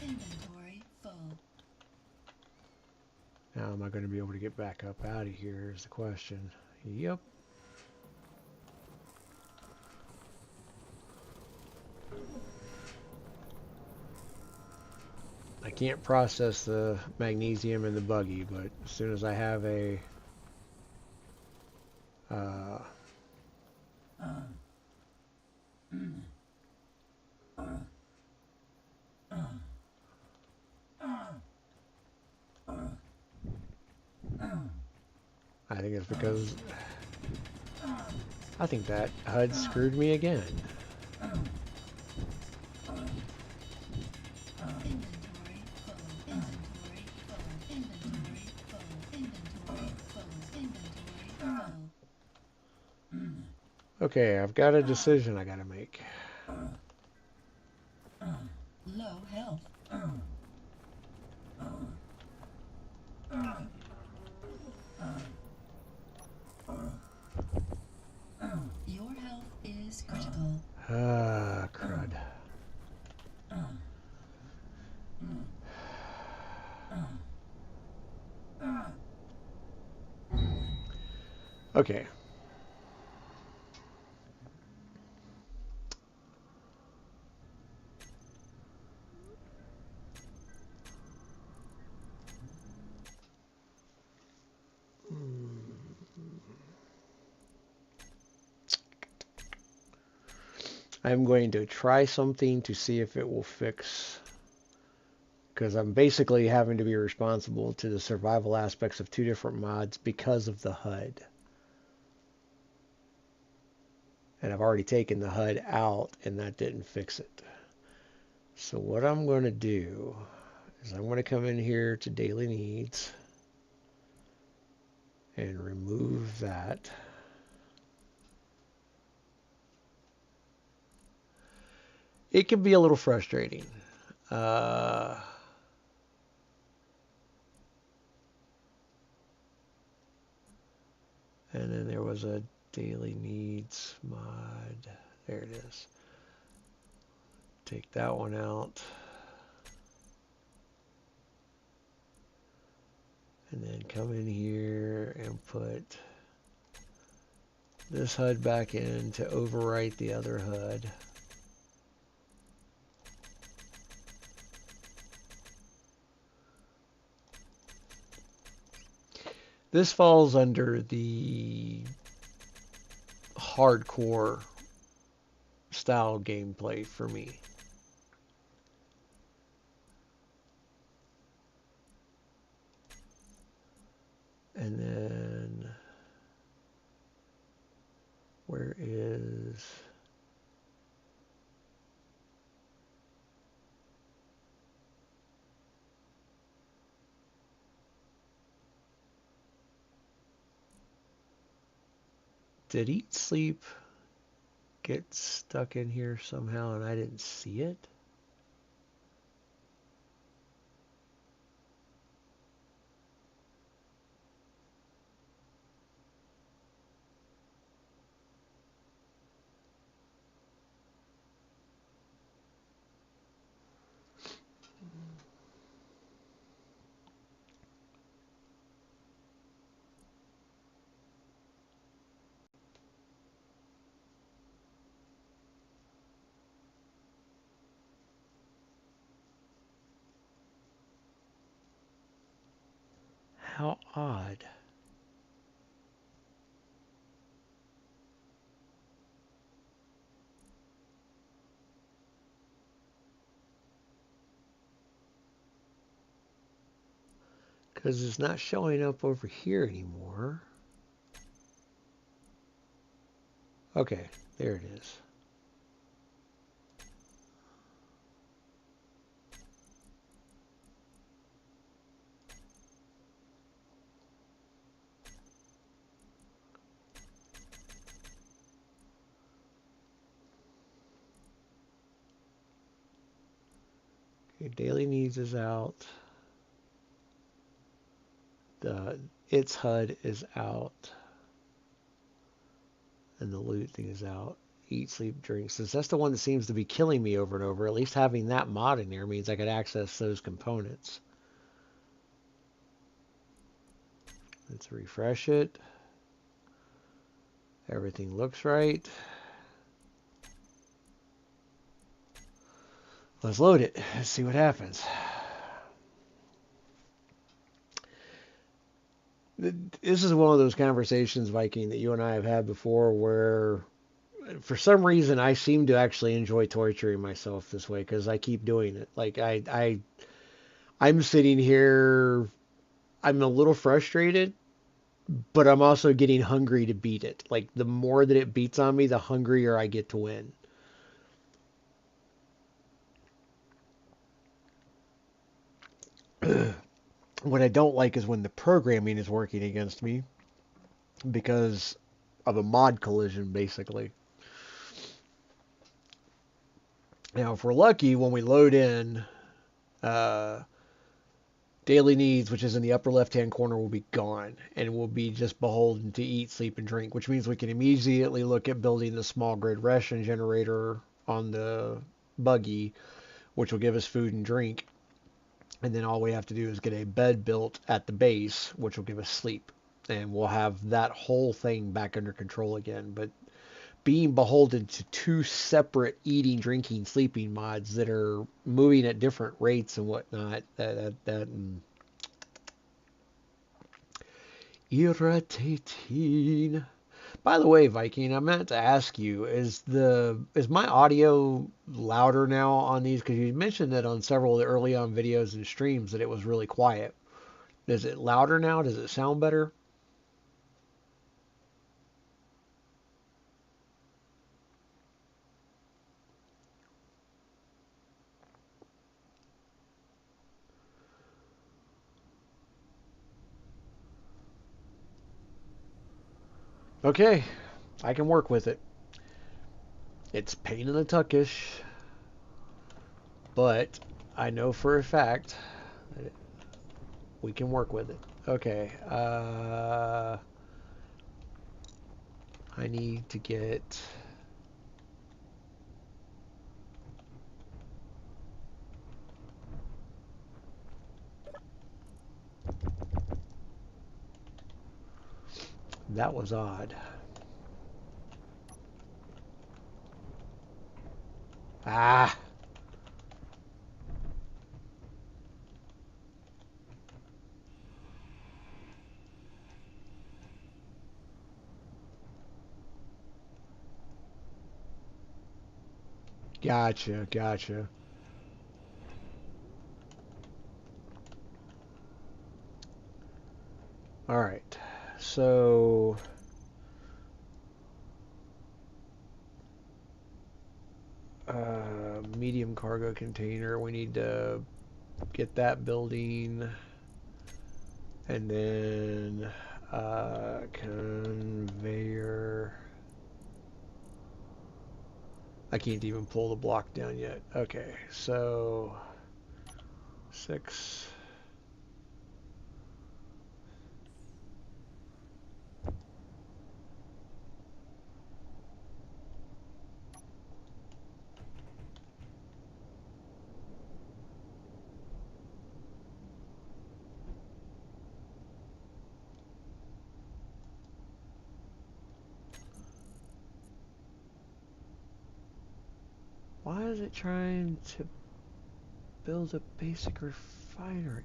Inventory full. Now, am I going to be able to get back up out of here is the question. Yep. I can't process the magnesium in the buggy, but as soon as I have a... I think it's because... I think that HUD screwed me again. Inventory full. Inventory full. Inventory full. Inventory full. Inventory full. Okay, I've got a decision I gotta make. Low health. Your health is critical. Ah, crud. Okay. I'm going to try something to see if it will fix, because I'm basically having to be responsible to the survival aspects of two different mods because of the HUD. And I've already taken the HUD out and that didn't fix it. So what I'm going to do is I'm going to come in here to daily needs and remove that. It can be a little frustrating. And then there was a daily needs mod. There it is. Take that one out. And then come in here and put this HUD back in to overwrite the other HUD. This falls under the hardcore style gameplay for me. And then where is did Eat Sleep get stuck in here somehow and I didn't see it? How odd. Because it's not showing up over here anymore. Okay, there it is. Okay, daily needs is out. Its HUD is out. And the loot thing is out. Eat, sleep, drink. Since that's the one that seems to be killing me over and over, at least having that mod in there means I could access those components. Let's refresh it. Everything looks right. Let's load it. Let's see what happens. This is one of those conversations, Viking, that you and I have had before where for some reason I seem to actually enjoy torturing myself this way because I keep doing it. Like I'm sitting here, I'm a little frustrated, but I'm also getting hungry to beat it. Like the more that it beats on me, the hungrier I get to win. What I don't like is when the programming is working against me because of a mod collision, basically. Now, if we're lucky, when we load in uh, daily needs, which is in the upper left-hand corner, will be gone, and we'll be just beholden to eat, sleep, and drink, which means we can immediately look at building the small grid ration generator on the buggy, which will give us food and drink. And then all we have to do is get a bed built at the base, which will give us sleep. And we'll have that whole thing back under control again. But being beholden to two separate eating, drinking, sleeping mods that are moving at different rates and whatnot, that irritating. By the way, Viking, I meant to ask you, is my audio louder now on these? Because you mentioned that on several of the early on videos and streams that it was really quiet. Is it louder now? Does it sound better? Okay, I can work with it. It's pain in the tuckish, but I know for a fact that we can work with it. Okay, I need to get... That was odd. Ah! Gotcha, gotcha. All right, so... medium cargo container. We need to get that building, and then conveyor. I can't even pull the block down yet. Okay, so 6. Why is it trying to build a basic refinery?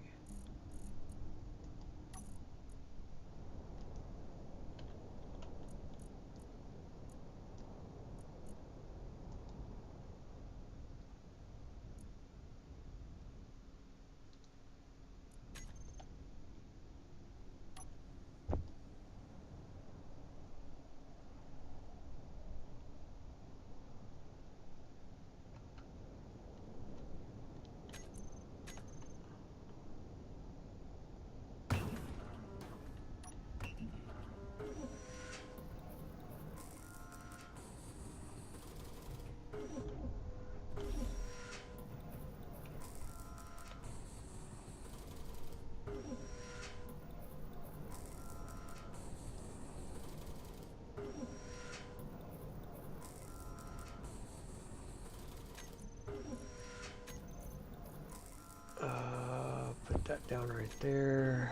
Put that down right there.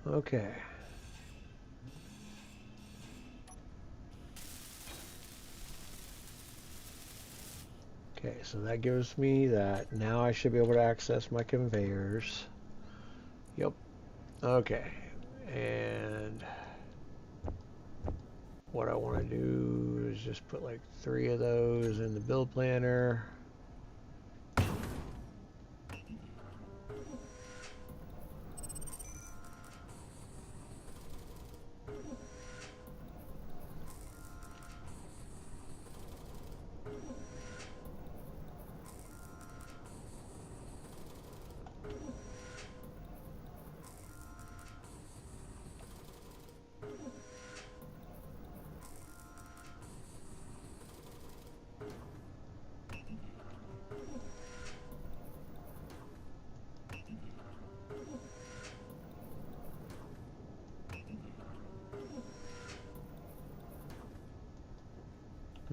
Okay. Okay, so that gives me that. Now I should be able to access my conveyors. Yep. Okay. And what I want to do is just put like 3 of those in the build planner.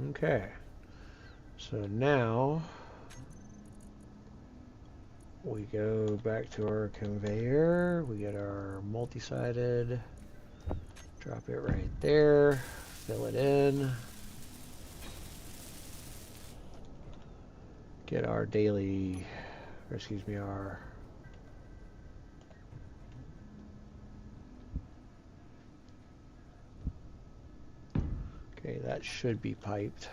Okay. So now we go back to our conveyor. We get our multi-sided. Drop it right there. Fill it in. Get our daily, or excuse me, our okay, that should be piped.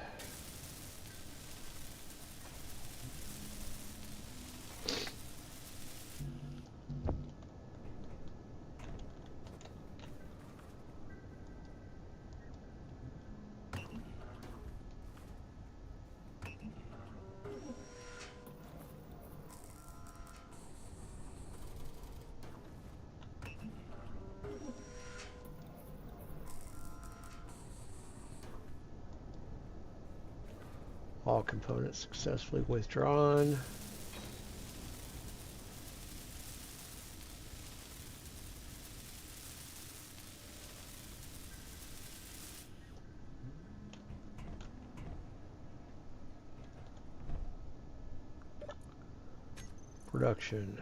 All components successfully withdrawn. Production.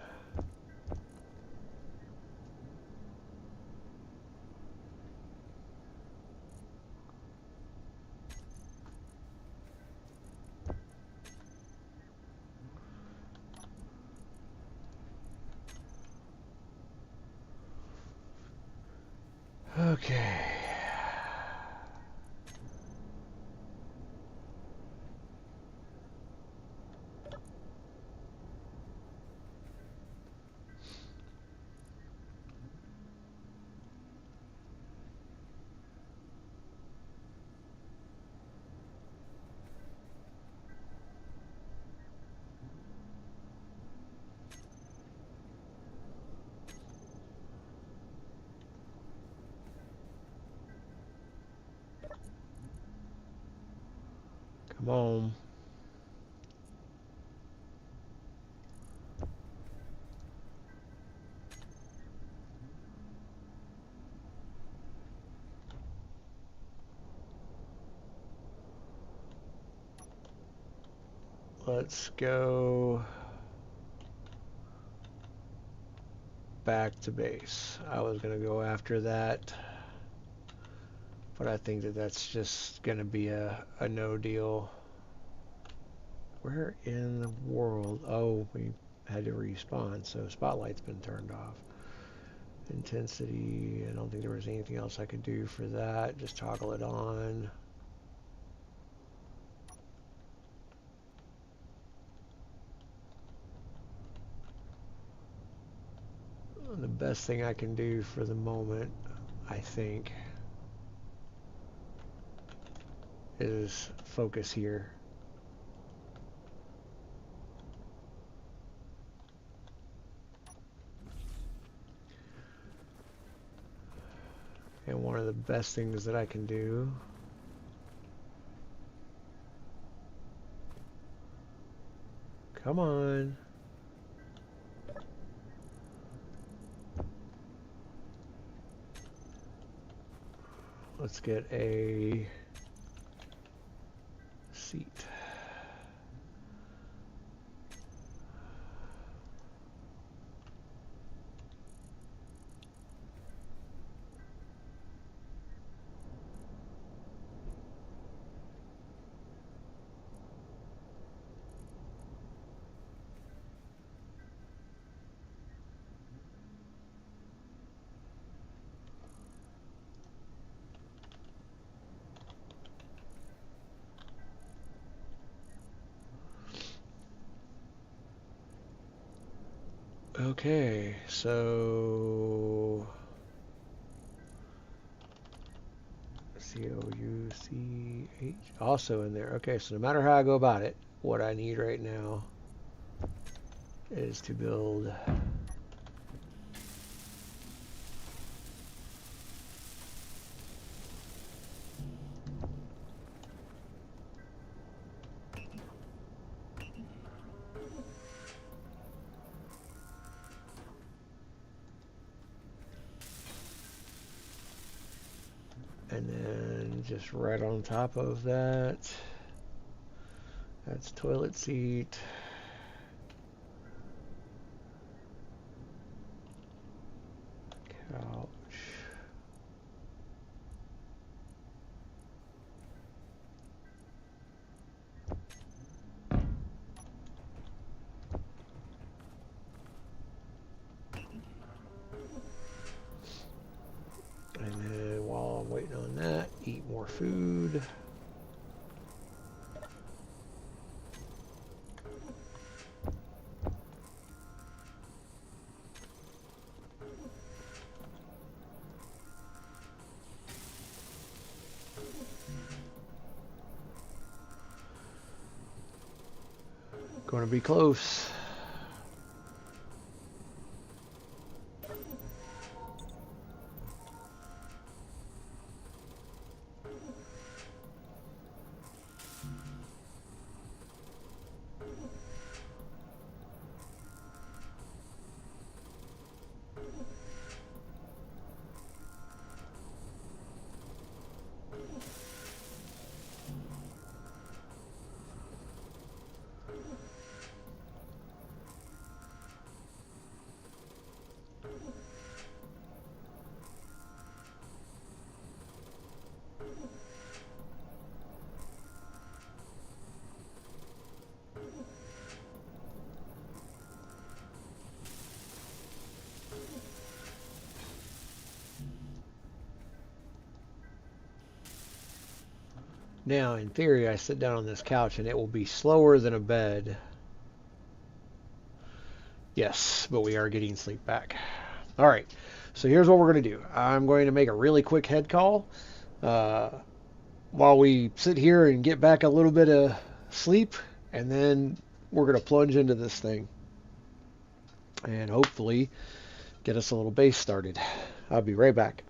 Okay. Come on. Let's go back to base. I was going to go after that, but I think that that's just going to be a no deal. Where in the world? Oh, we had to respawn, so spotlight's been turned off. Intensity, I don't think there was anything else I could do for that. Just toggle it on. The best thing I can do for the moment, I think, is focus here. And one of the best things that I can do come on. Let's get a seat. Okay, so COUCH also in there. Okay, so no matter how I go about it, what I need right now is to build and then just right on top of that, that's toilet seat. Couch. And then while I'm waiting on that, eat more food. Going to be close. Now, in theory, I sit down on this couch and it will be slower than a bed. Yes, but we are getting sleep back. All right, so here's what we're going to do. I'm going to make a really quick head call uh, while we sit here and get back a little bit of sleep, and then we're going to plunge into this thing and hopefully get us a little base started. I'll be right back.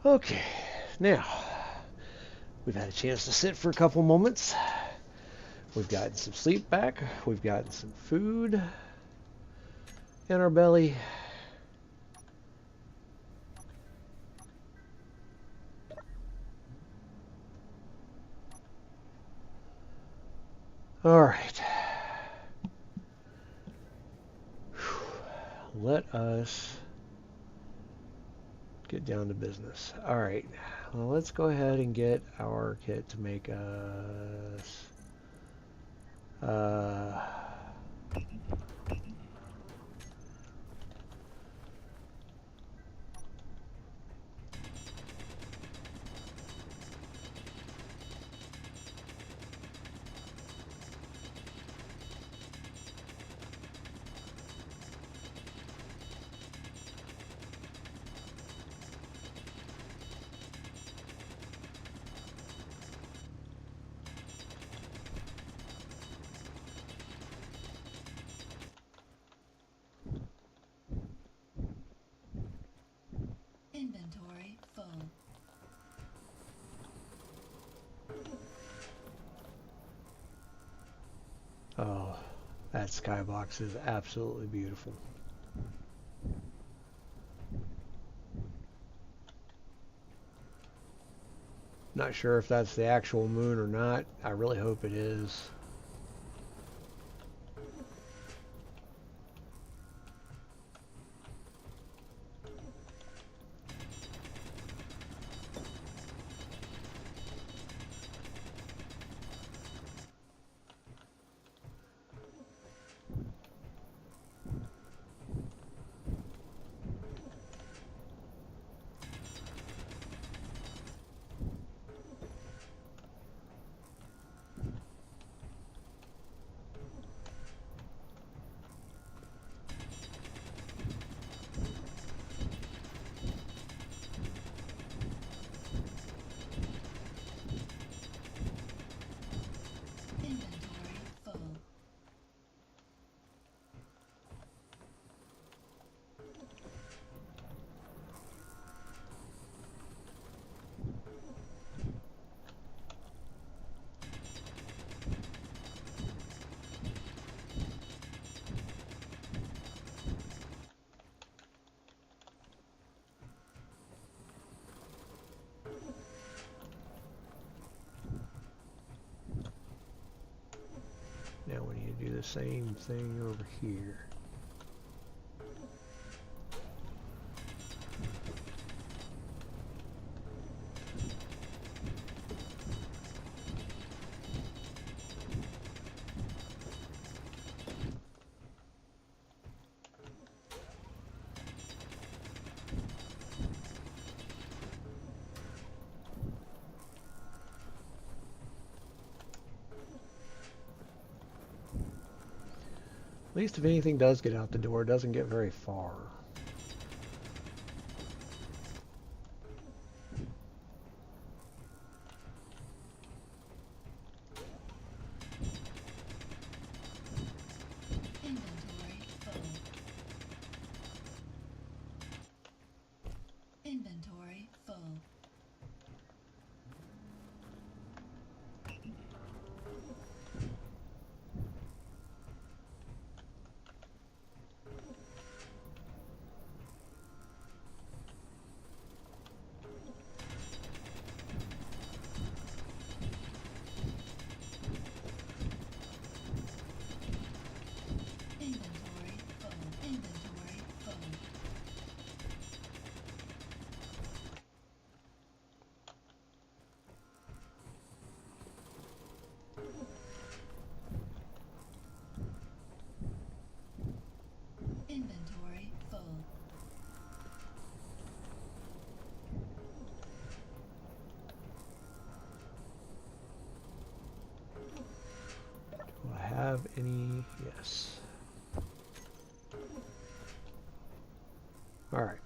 Okay, now we've had a chance to sit for a couple moments. We've gotten some sleep back. We've gotten some food in our belly. All right. Let us get down to business. All right. Well, let's go ahead and get our kit to make us Inventory full. oh, that skybox is absolutely beautiful. Not sure if that's the actual moon or not. I really hope it is. Inventory full. Now we need to do the same thing over here. At least if anything does get out the door, it doesn't get very far. Inventory full. Inventory full. Inventory full. Inventory full. Inventory full. Do I have any? Yes. Alright.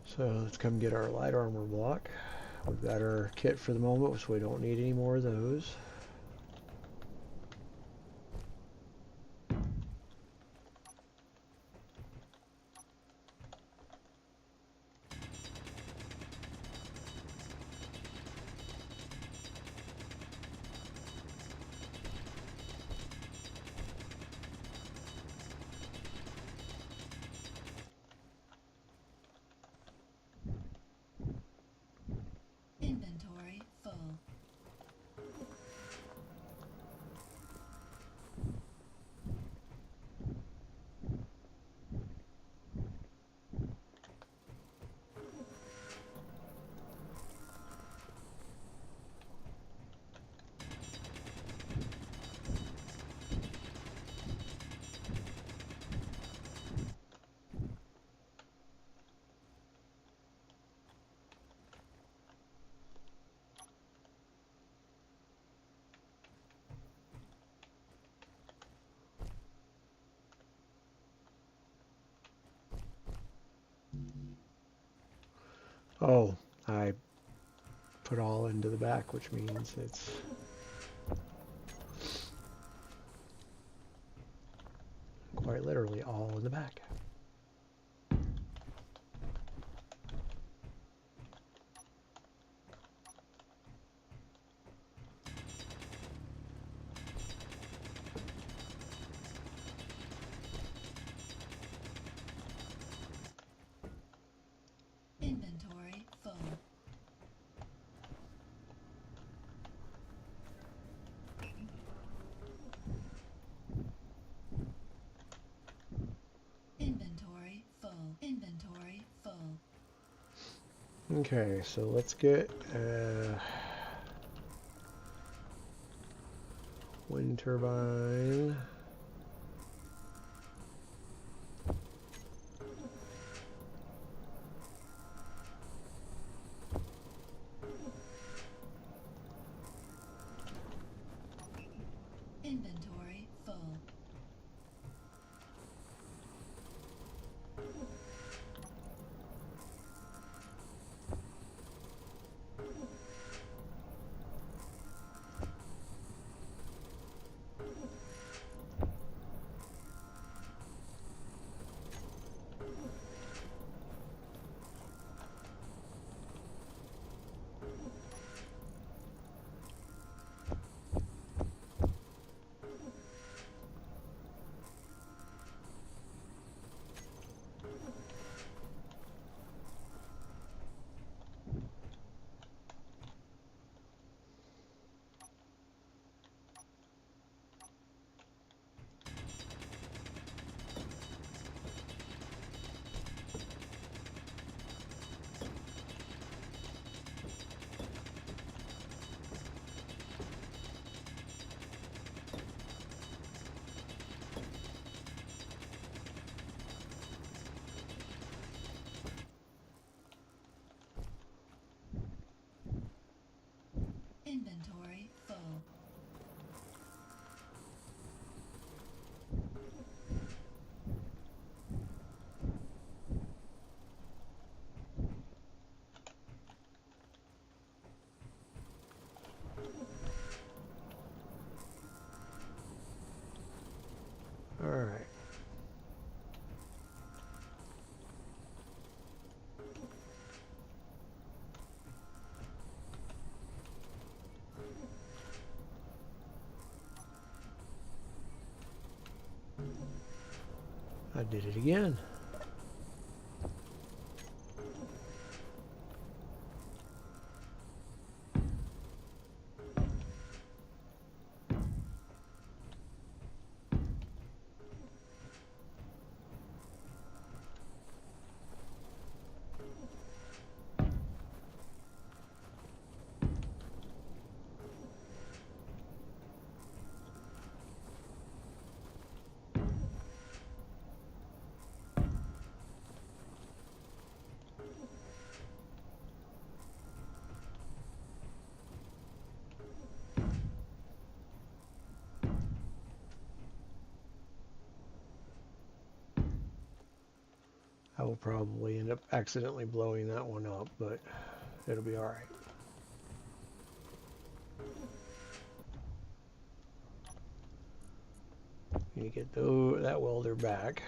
So let's come get our light armor block. We've got our kit for the moment, so we don't need any more of those. Oh, I put all into the back, which means it's quite literally all in the back. Inventory full. Inventory full. Inventory full. Okay, so let's get wind turbine. Inventory full. Inventory full. All right. I did it again. I will probably end up accidentally blowing that one up, but it'll be all right. You get that welder back.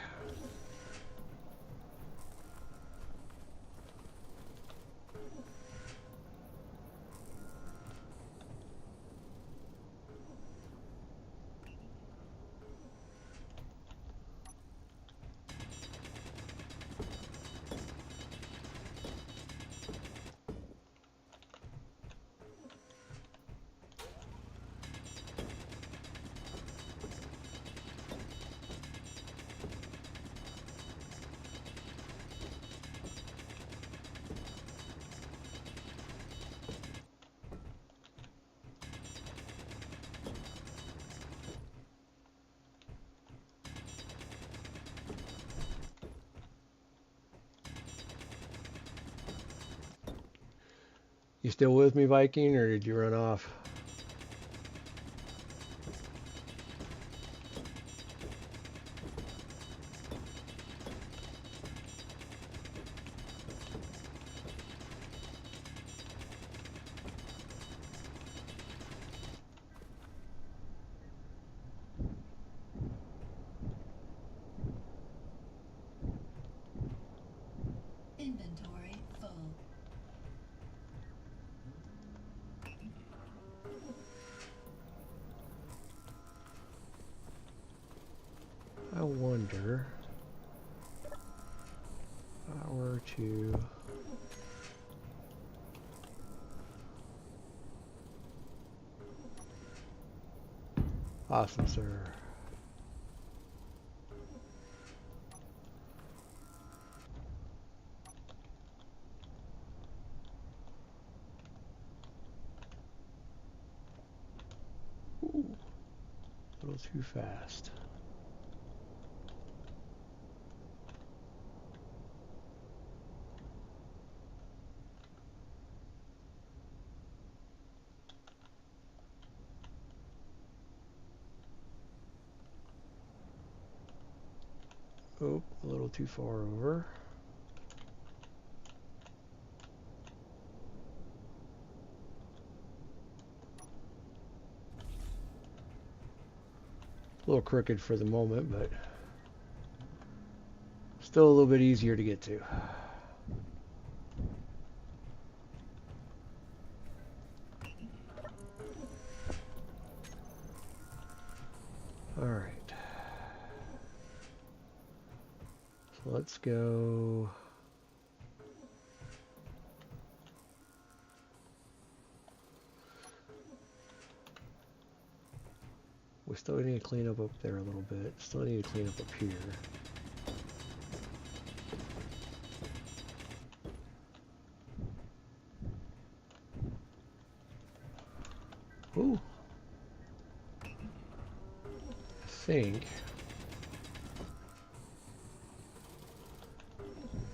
You still with me, Viking, or did you run off? wonder if I were to awesome, sir. Ooh, a little too fast. Oh, a little too far over. A little crooked for the moment, but still a little bit easier to get to. All right. So let's go. We still need to clean up there a little bit. Still need to clean up here. Ooh. I think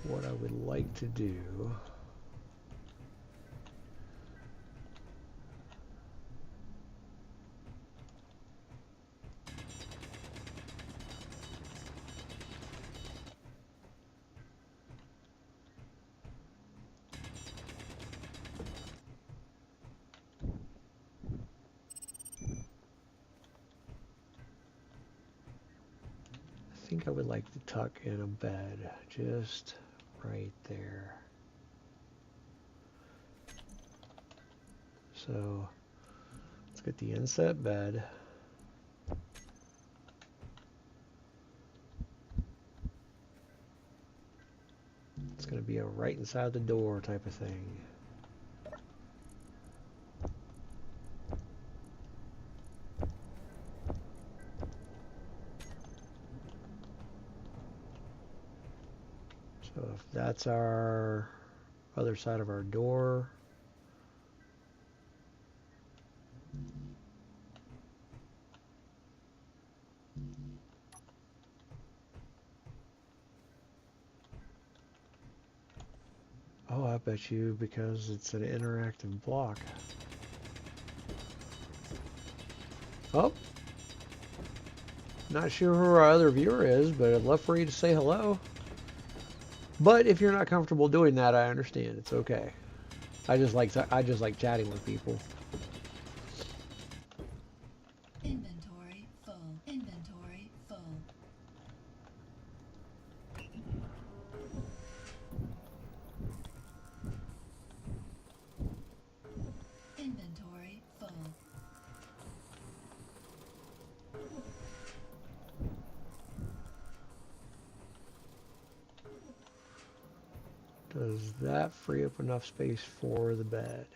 what I would like to do I would like to tuck in a bed just right there. So let's get the inset bed. It's going to be a right inside the door type of thing. So if that's our other side of our door, oh, I bet you because it's an interactive block. Oh, not sure who our other viewer is, but I'd love for you to say hello. But if you're not comfortable doing that, I understand. It's okay. I just like chatting with people. Inventory full. Inventory full. Inventory full. Does that free up enough space for the bed?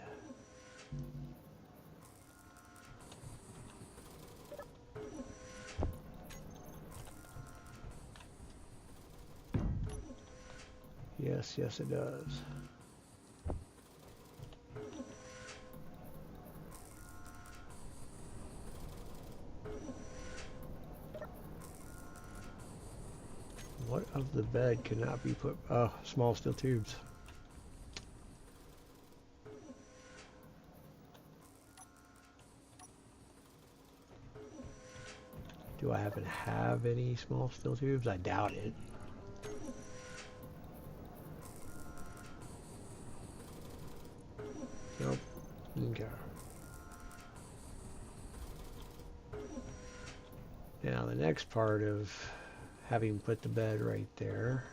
Yes, yes it does. What of the bed cannot be put? Oh, small steel tubes. Do I happen to have any small steel tubes? I doubt it. Nope. Okay. Now the next part of having put the bed right there.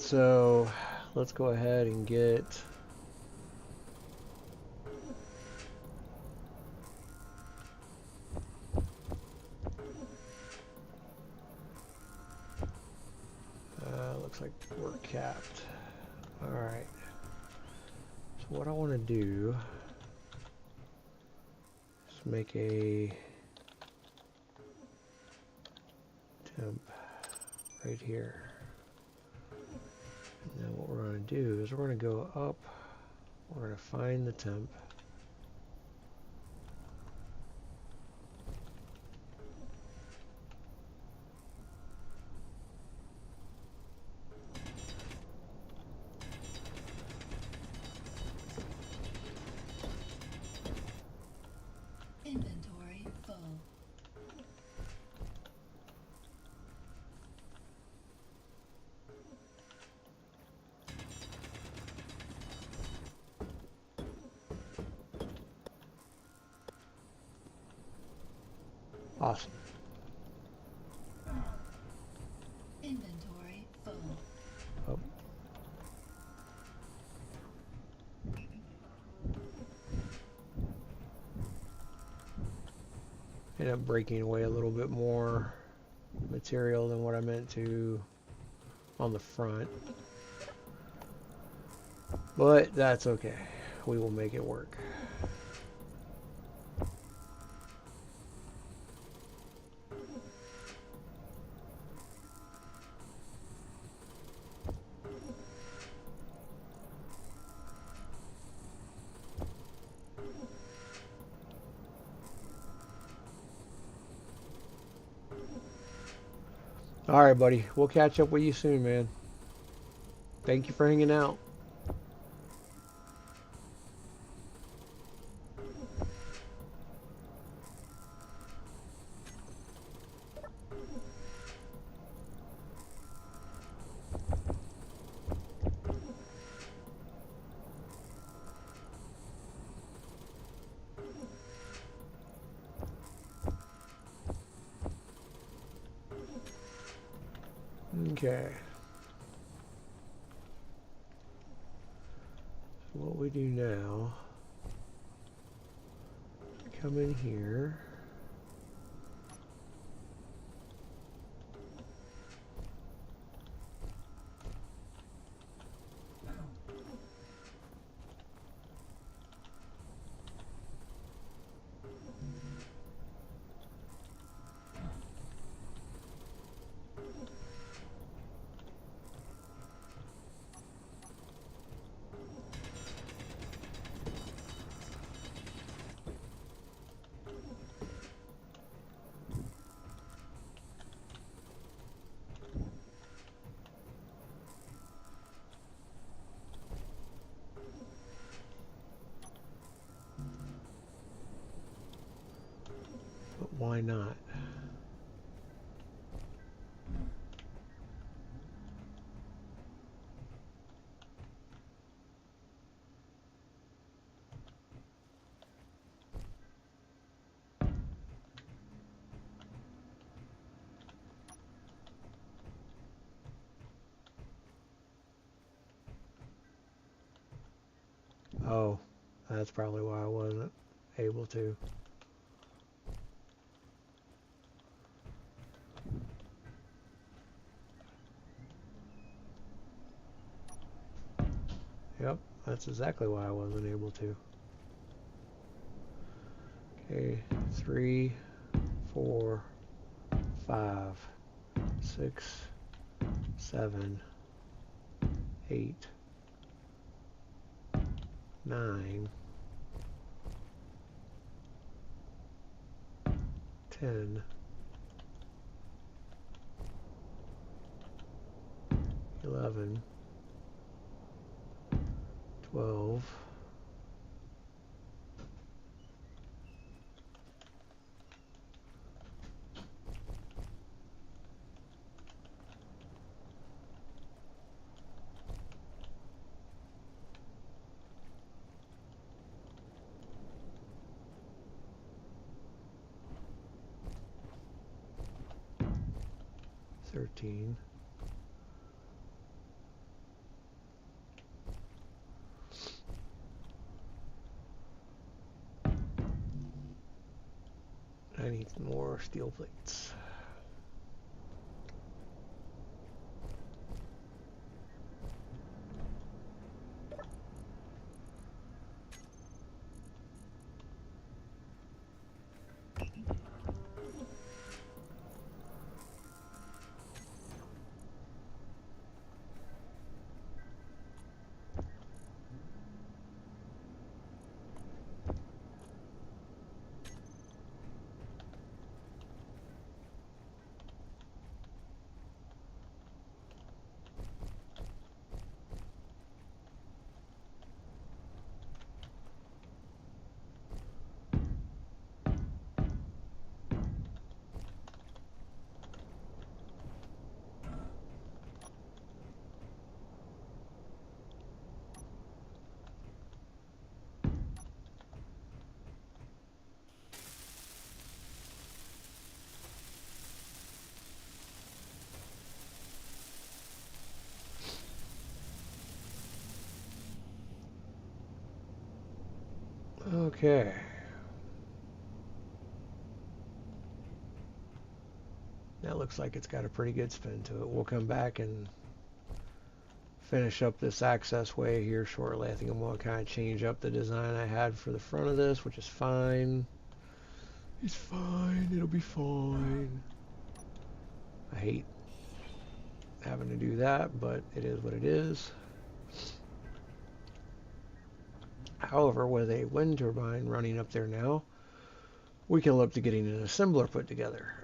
so let's go ahead and get looks like we're capped. Alright. So what I want to do is make a temp right here. And then what we're going to do is we're going to go up, we're going to find the temp. Inventory full. Awesome. Inventory full. Oh. End up breaking away a little bit more material than what I meant to on the front. But that's okay. We will make it work. Alright, buddy. We'll catch up with you soon, man. Thank you for hanging out. Okay. So what we do now, come in here. But why not? Oh, that's probably why I wasn't able to. Yep, that's exactly why I wasn't able to. Okay, 3, 4, 5, 6, 7, 8, 9, 10, 11, 12, 13, I need some more steel plates. Okay. That looks like it's got a pretty good spin to it. We'll come back and finish up this access way here shortly. I think I'm going to kind of change up the design I had for the front of this, which is fine. It's fine. It'll be fine. I hate having to do that, but it is what it is. However, with a wind turbine running up there now, we can look to getting an assembler put together.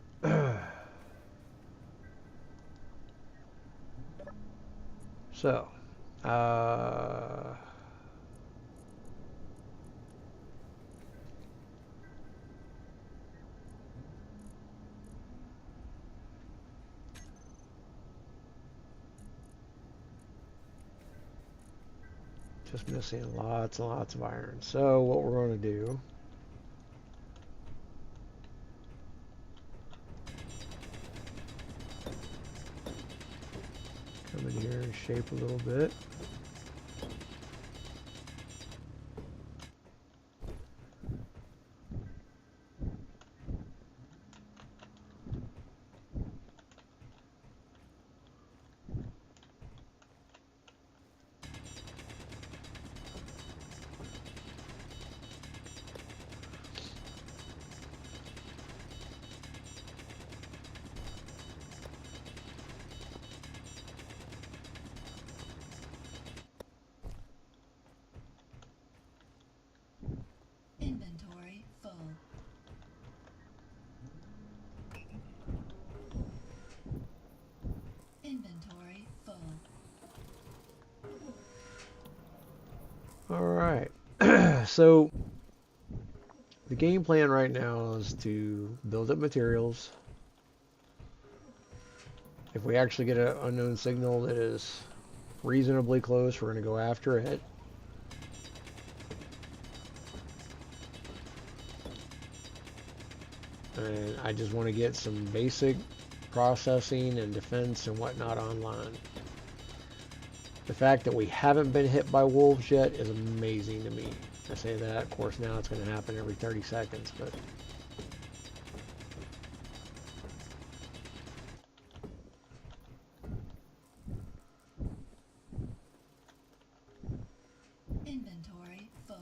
So, just missing lots and lots of iron. So what we're going to do, come in here and shape a little bit. Inventory full. Inventory full. All right. So the game plan right now is to build up materials. If we actually get an unknown signal that is reasonably close, we're going to go after it. And I just want to get some basic processing and defense and whatnot online. The fact that we haven't been hit by wolves yet is amazing to me. I say that, of course, now it's going to happen every 30 seconds, but Inventory full.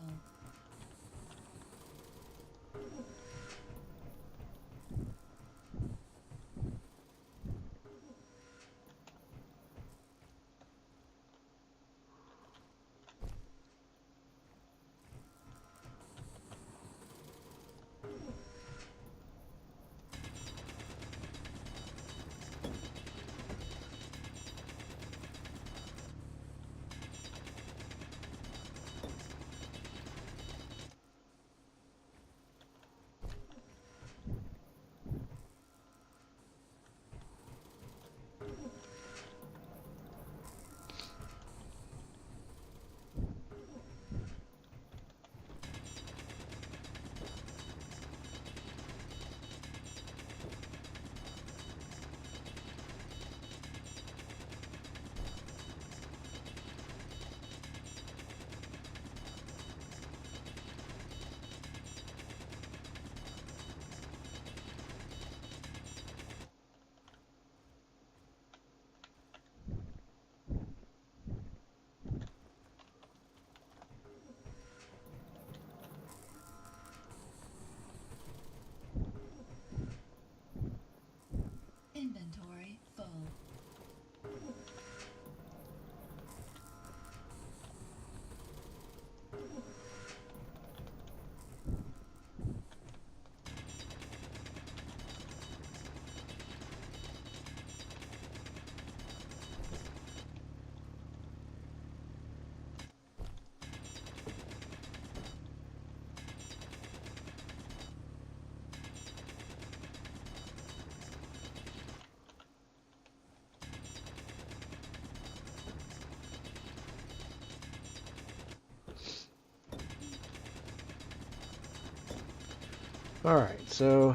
Alright, so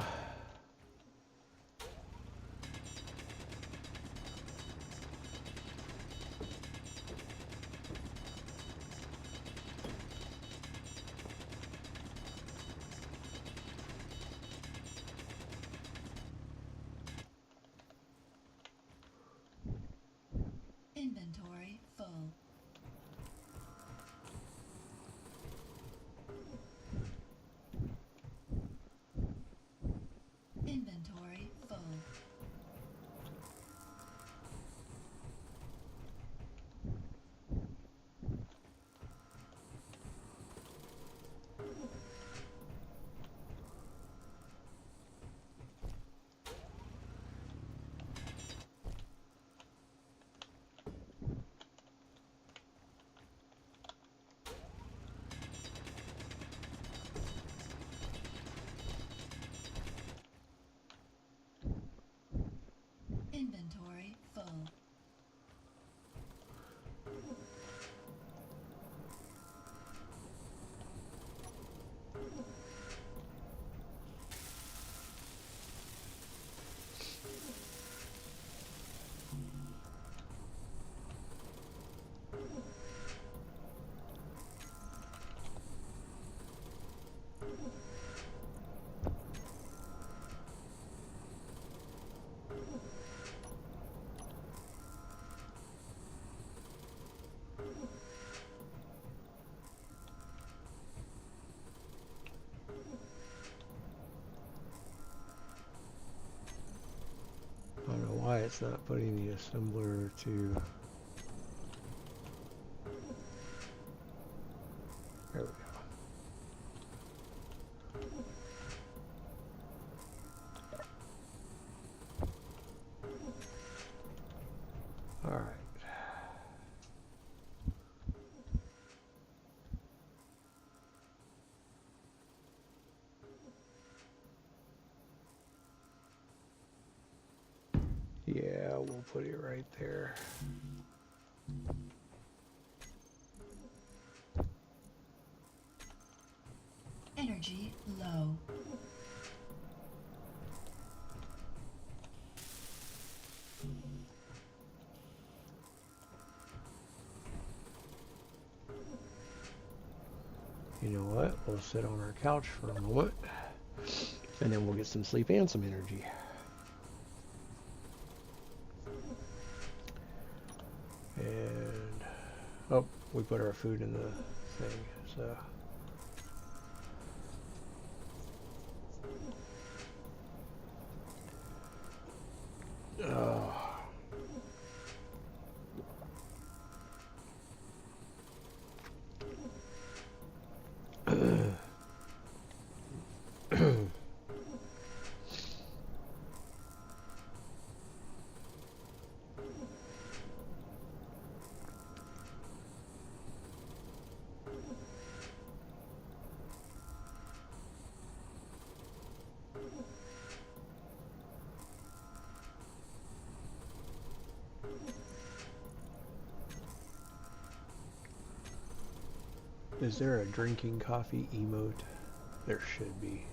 Inventory full. Inventory full. Inventory full. I don't know why it's not putting the assembler to... There we go. Alright. Yeah, we'll put it right there. Energy low. You know what? We'll sit on our couch for a moment, and then we'll get some sleep and some energy. And, oh, we put our food in the thing, so... Oh. Is there a drinking coffee emote? There should be.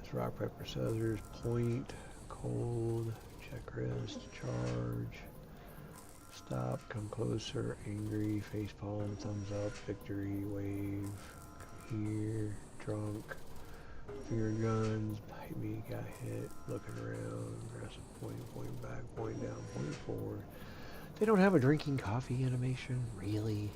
It's rock, paper, scissors, point, cold, check wrist, charge, stop, come closer, angry, face palm, thumbs up, victory, wave, come here, drunk, finger guns, bite me, got hit, looking around, aggressive, point back, point down, point forward. They don't have a drinking coffee animation? Really?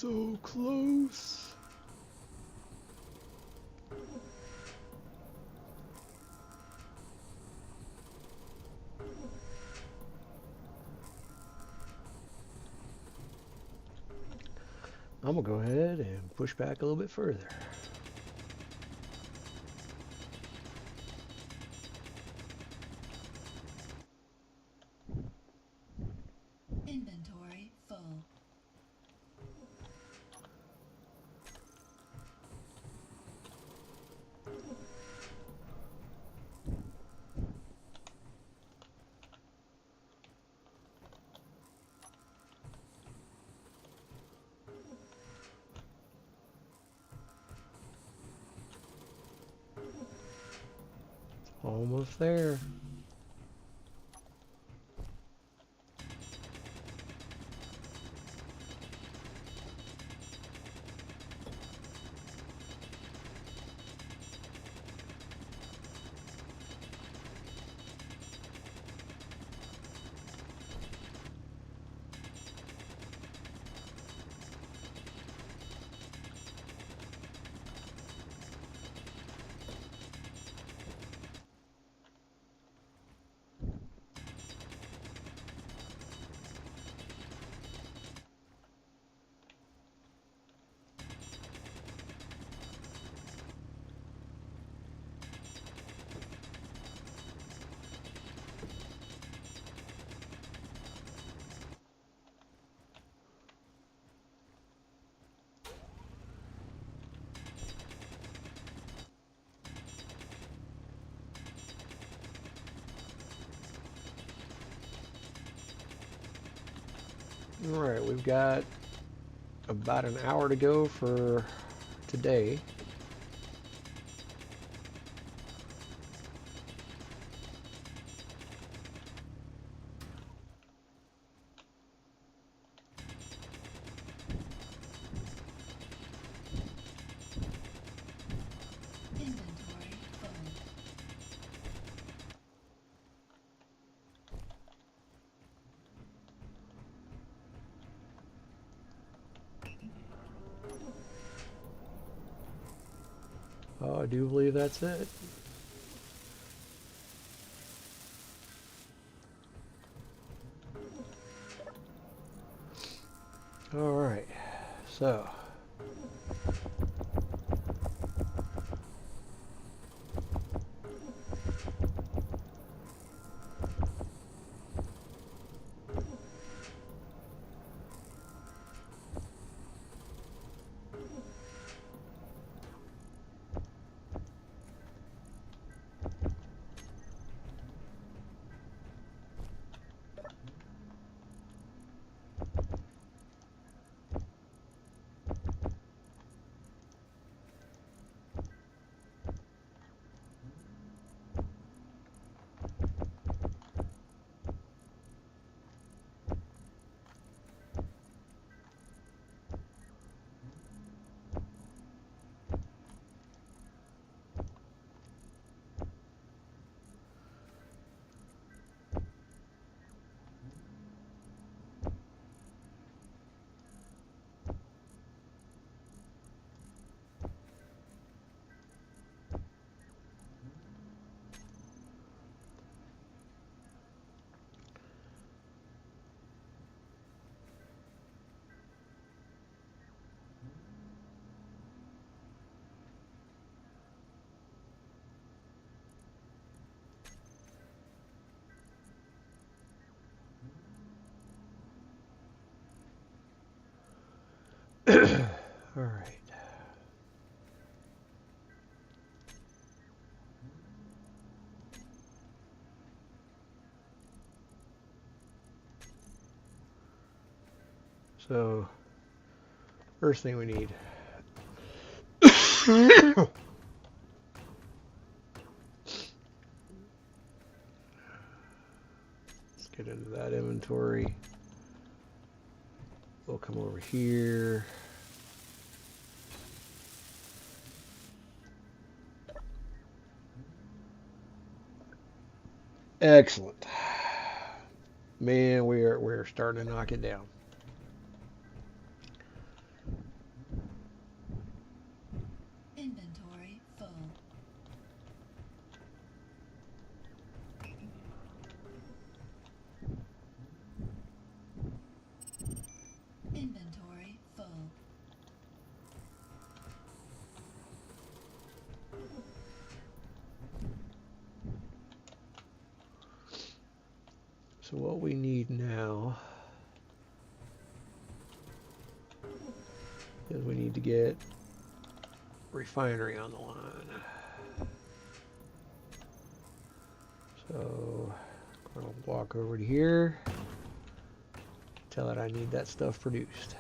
So close. I'm gonna go ahead and push back a little bit further. Inventory full. Almost there. All right, we've got about an hour to go for today. Inventory full. Oh, I do believe that's it. All right, so all right. So first thing we need. Let's get into that inventory. We'll come over here. Excellent. Man, we're starting to knock it down. So what we need now is we need to get refinery on the line. So I'm going to walk over to here, tell it I need that stuff produced.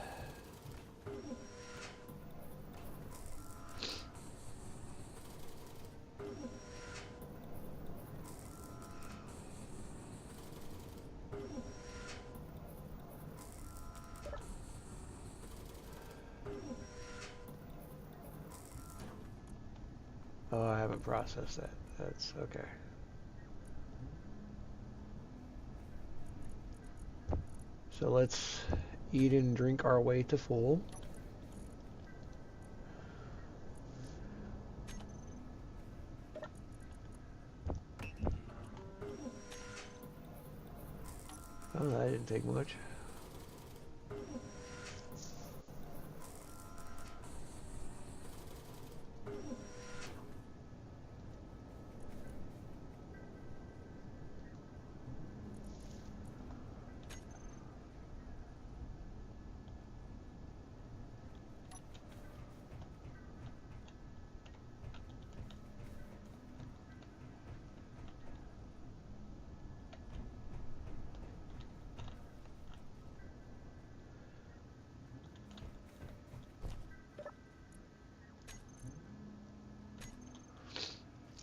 Oh, I haven't processed that. That's okay. So let's eat and drink our way to full. Oh, that didn't take much.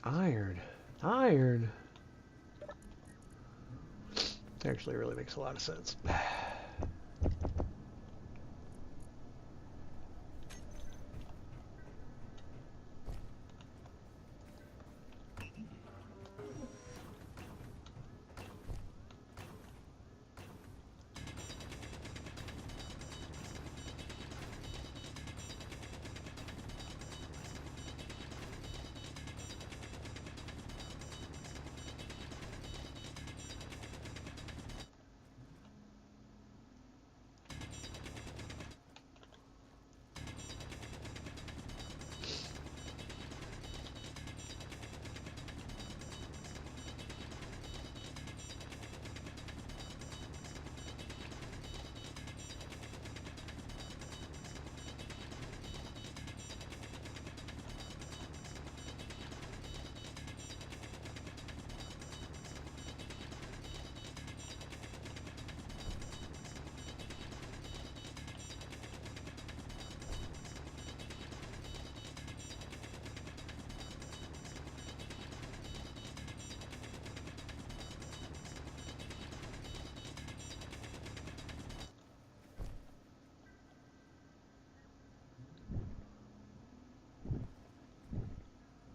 Iron. Iron. Actually, really makes a lot of sense.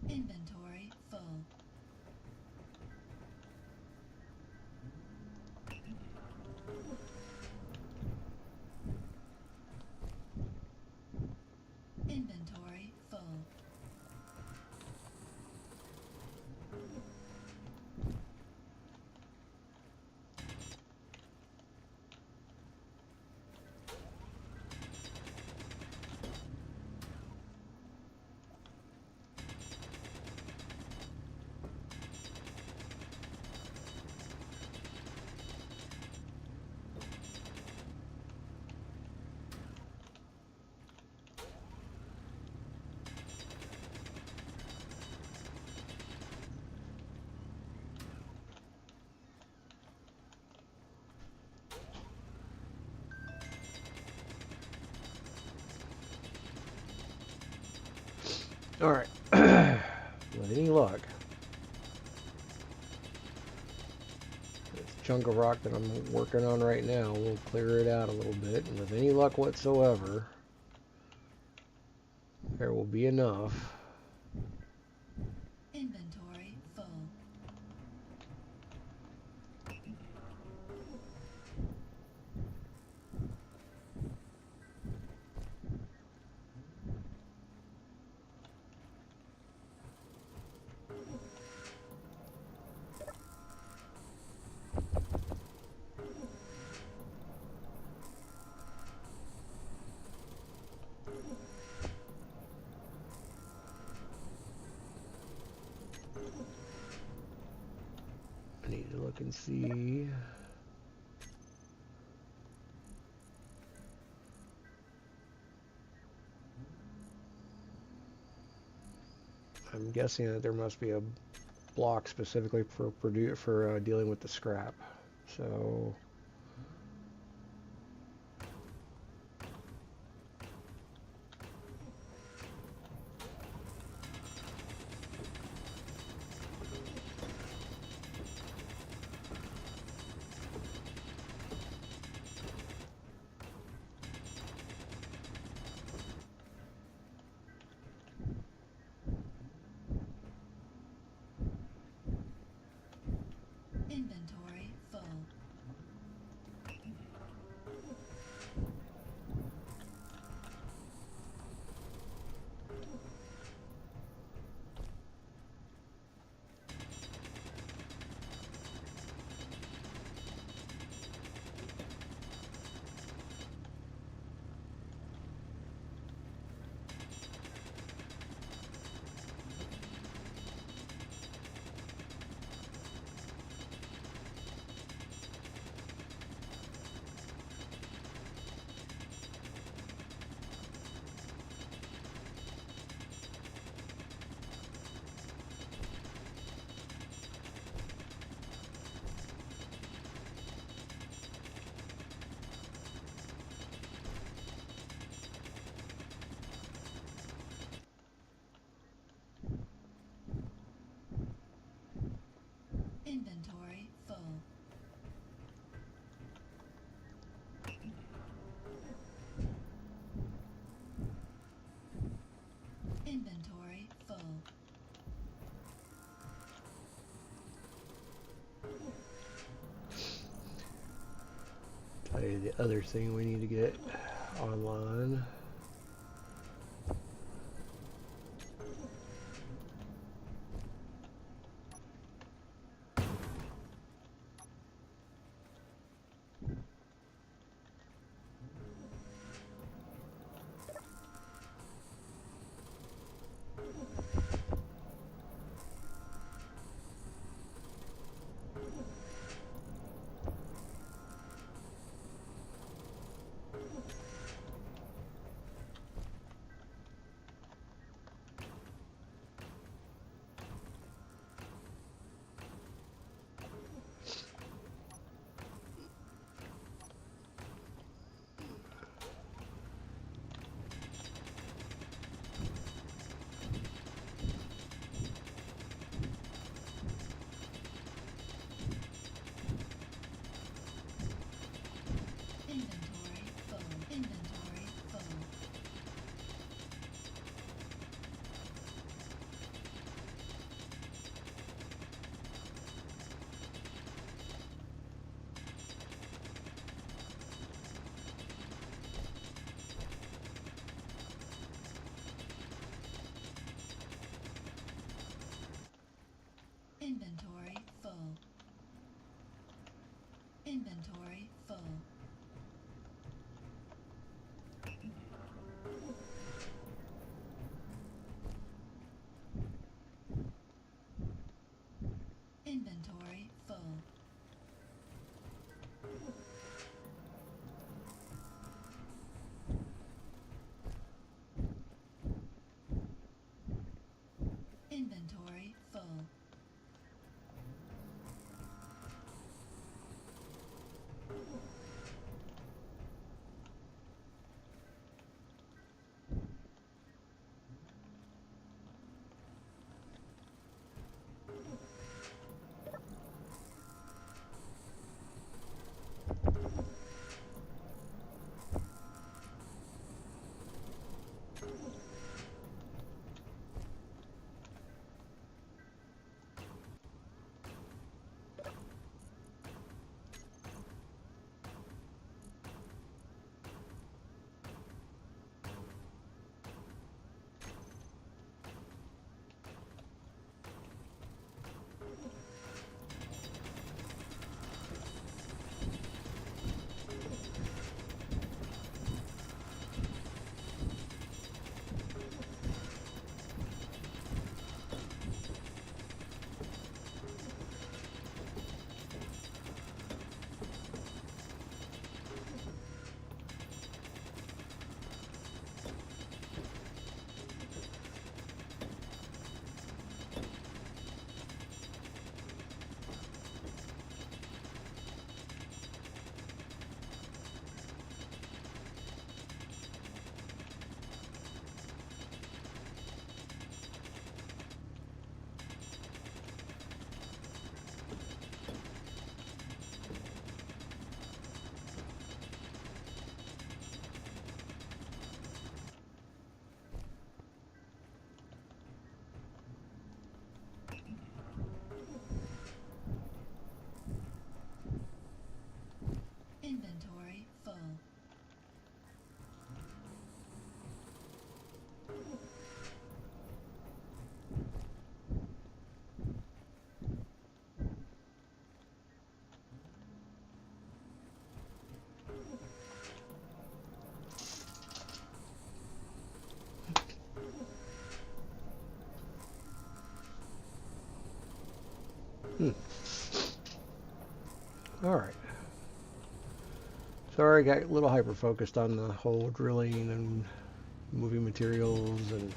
Inventory full. Inventory full. Alright. With any luck, this chunk of rock that I'm working on right now will clear it out a little bit. And with any luck whatsoever, there will be enough. Inventory full. I need to look and see. I'm guessing that there must be a block specifically for dealing with the scrap. So Inventory full. Inventory full. Inventory full. tell you the other thing we need to get online. Hmm. All right. Sorry, I got a little hyper focused on the whole drilling and moving materials, and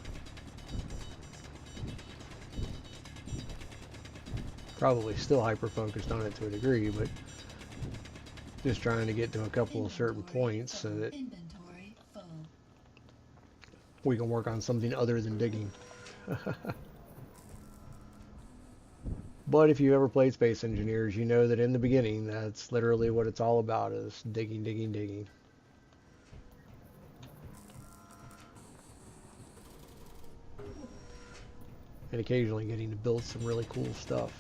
probably still hyper focused on it to a degree, but just trying to get to a couple of certain points so that Inventory full. we can work on something other than digging. But if you ever played Space Engineers, you know that in the beginning, that's literally what it's all about, is digging, digging, digging. And occasionally getting to build some really cool stuff.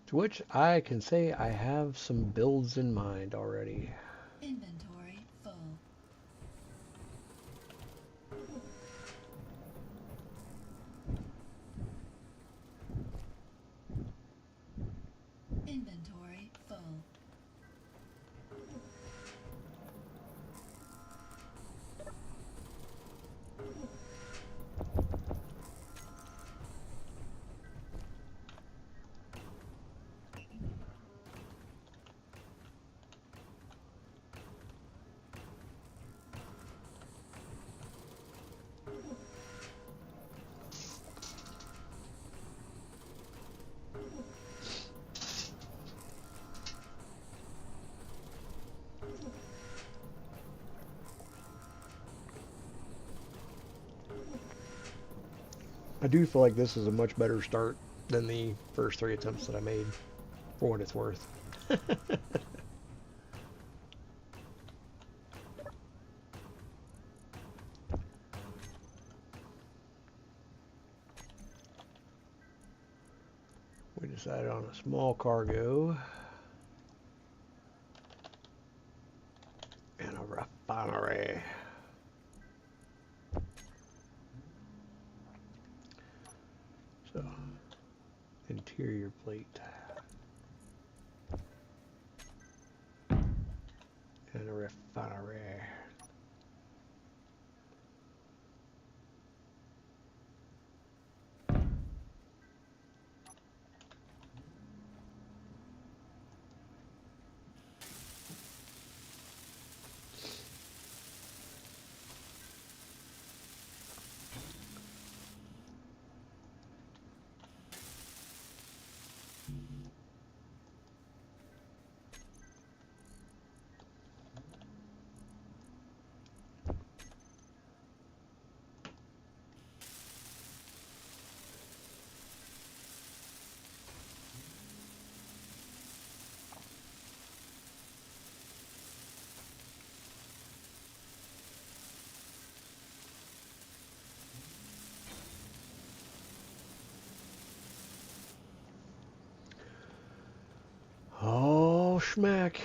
To which I can say I have some builds in mind already. Inventory full. Inventory full. I do feel like this is a much better start than the first 3 attempts that I made, for what it's worth. We decided on a small cargo and a refinery. So, interior plate and a refinery. Oh, schmack.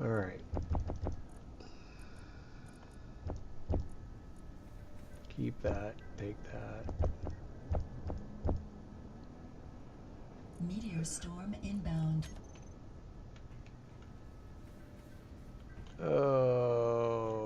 All right. Keep that. Take that. Meteor storm inbound. Oh.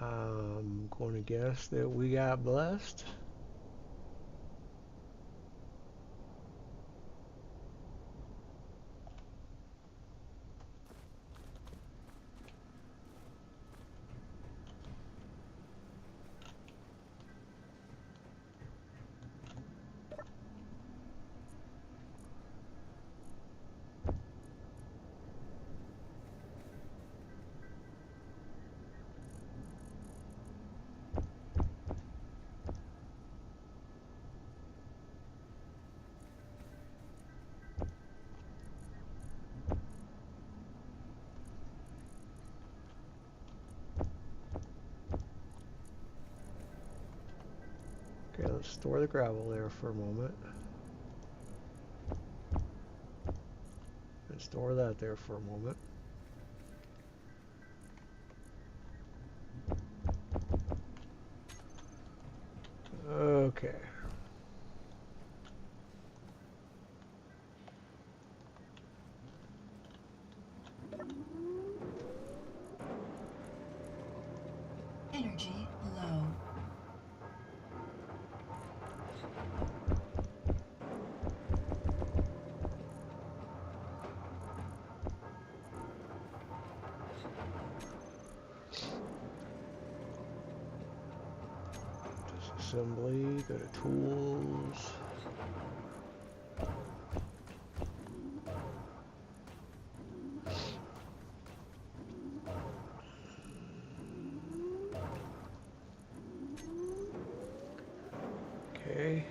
I'm going to guess that we got blessed. Okay, let's store the gravel there for a moment. And store that there for a moment. Okay. Energy low. Disassembly, go to tools. Okay.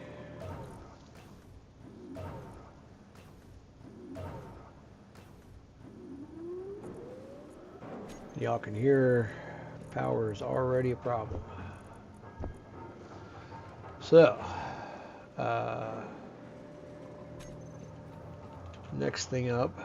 Y'all can hear power is already a problem. So, uh, next thing up,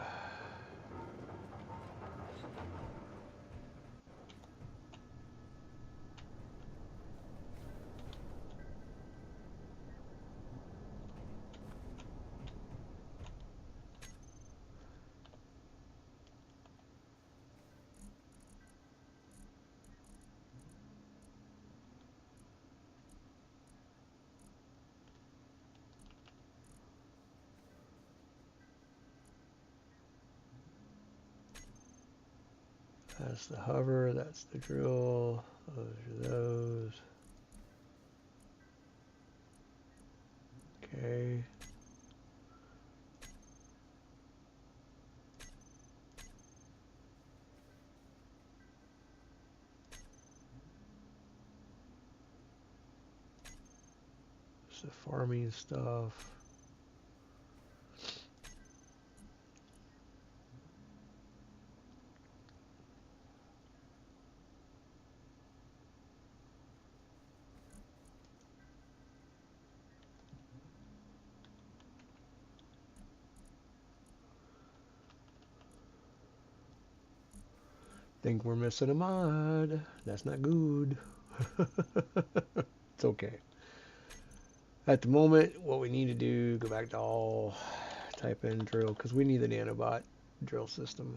that's the hover, that's the drill, those are those. Okay. It's the farming stuff. Think we're missing a mod. That's not good. It's okay. At the moment, what we need to do, go back to all, type in drill, because we need the nanobot drill system.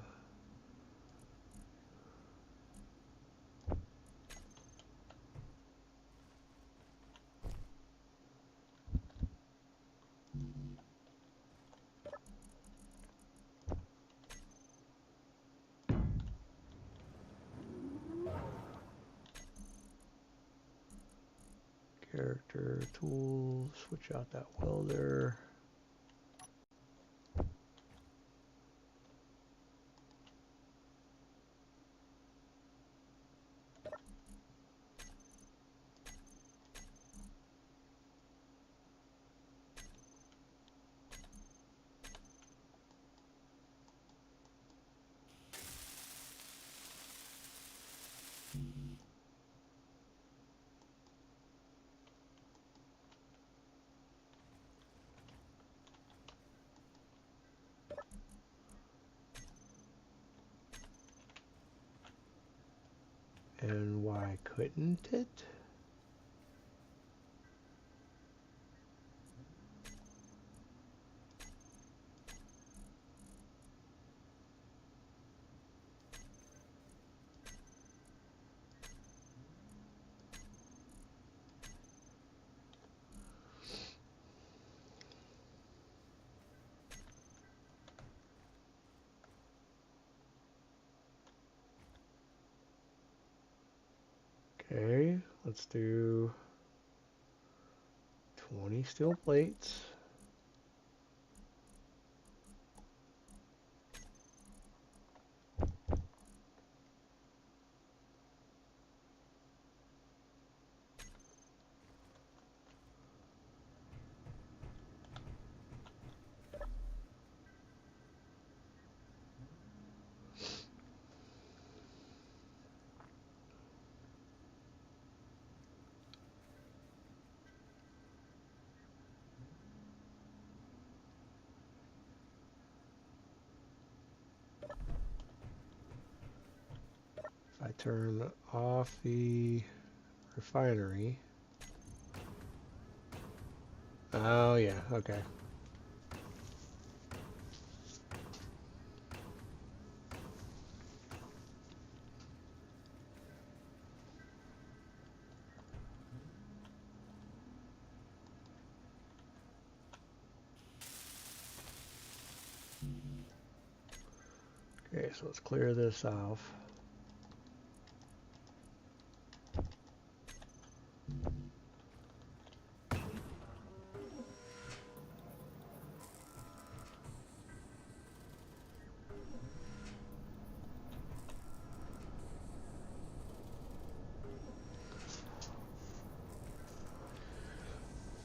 Character tools, switch out that welder. And why couldn't it? Okay, let's do 20 steel plates. turn off the refinery. Oh yeah, okay. Okay, so let's clear this off.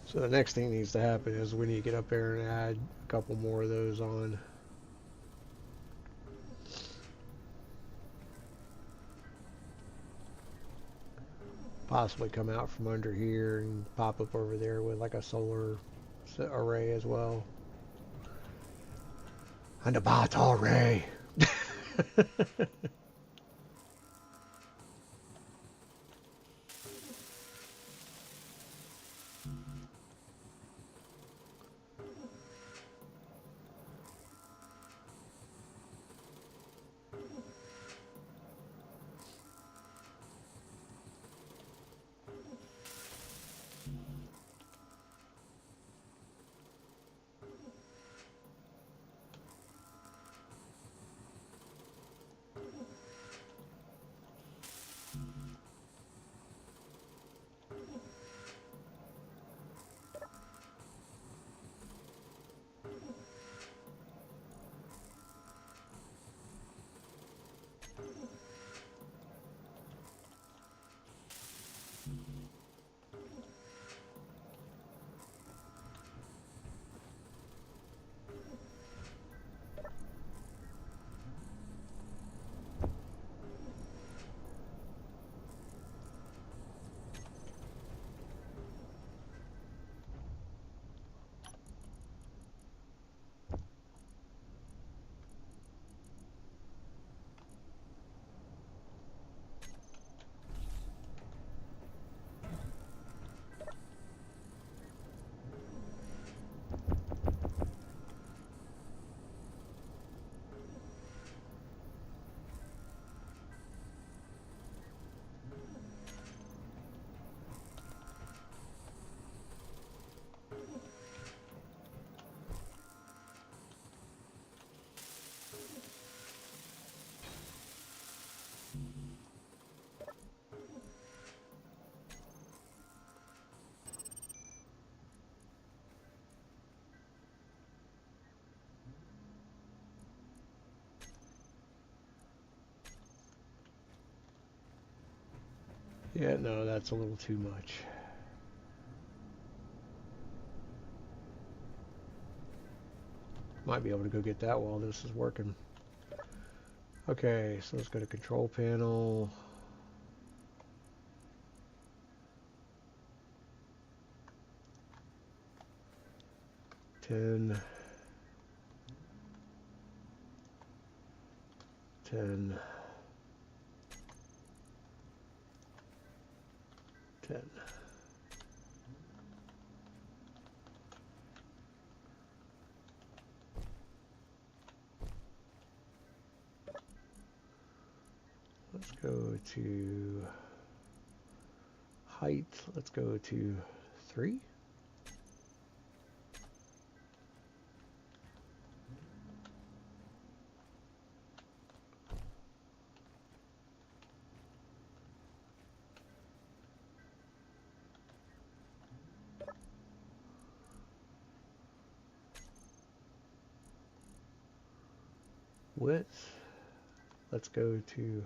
So the next thing needs to happen is we need to get up there and add a couple more of those on. Possibly come out from under here and pop up over there with like a solar array as well. And a bot array. Yeah, no, that's a little too much. Might be able to go get that while this is working. Okay, so let's go to control panel. Ten. 10. 10. Let's go to height. Let's go to 3. Width. Let's go to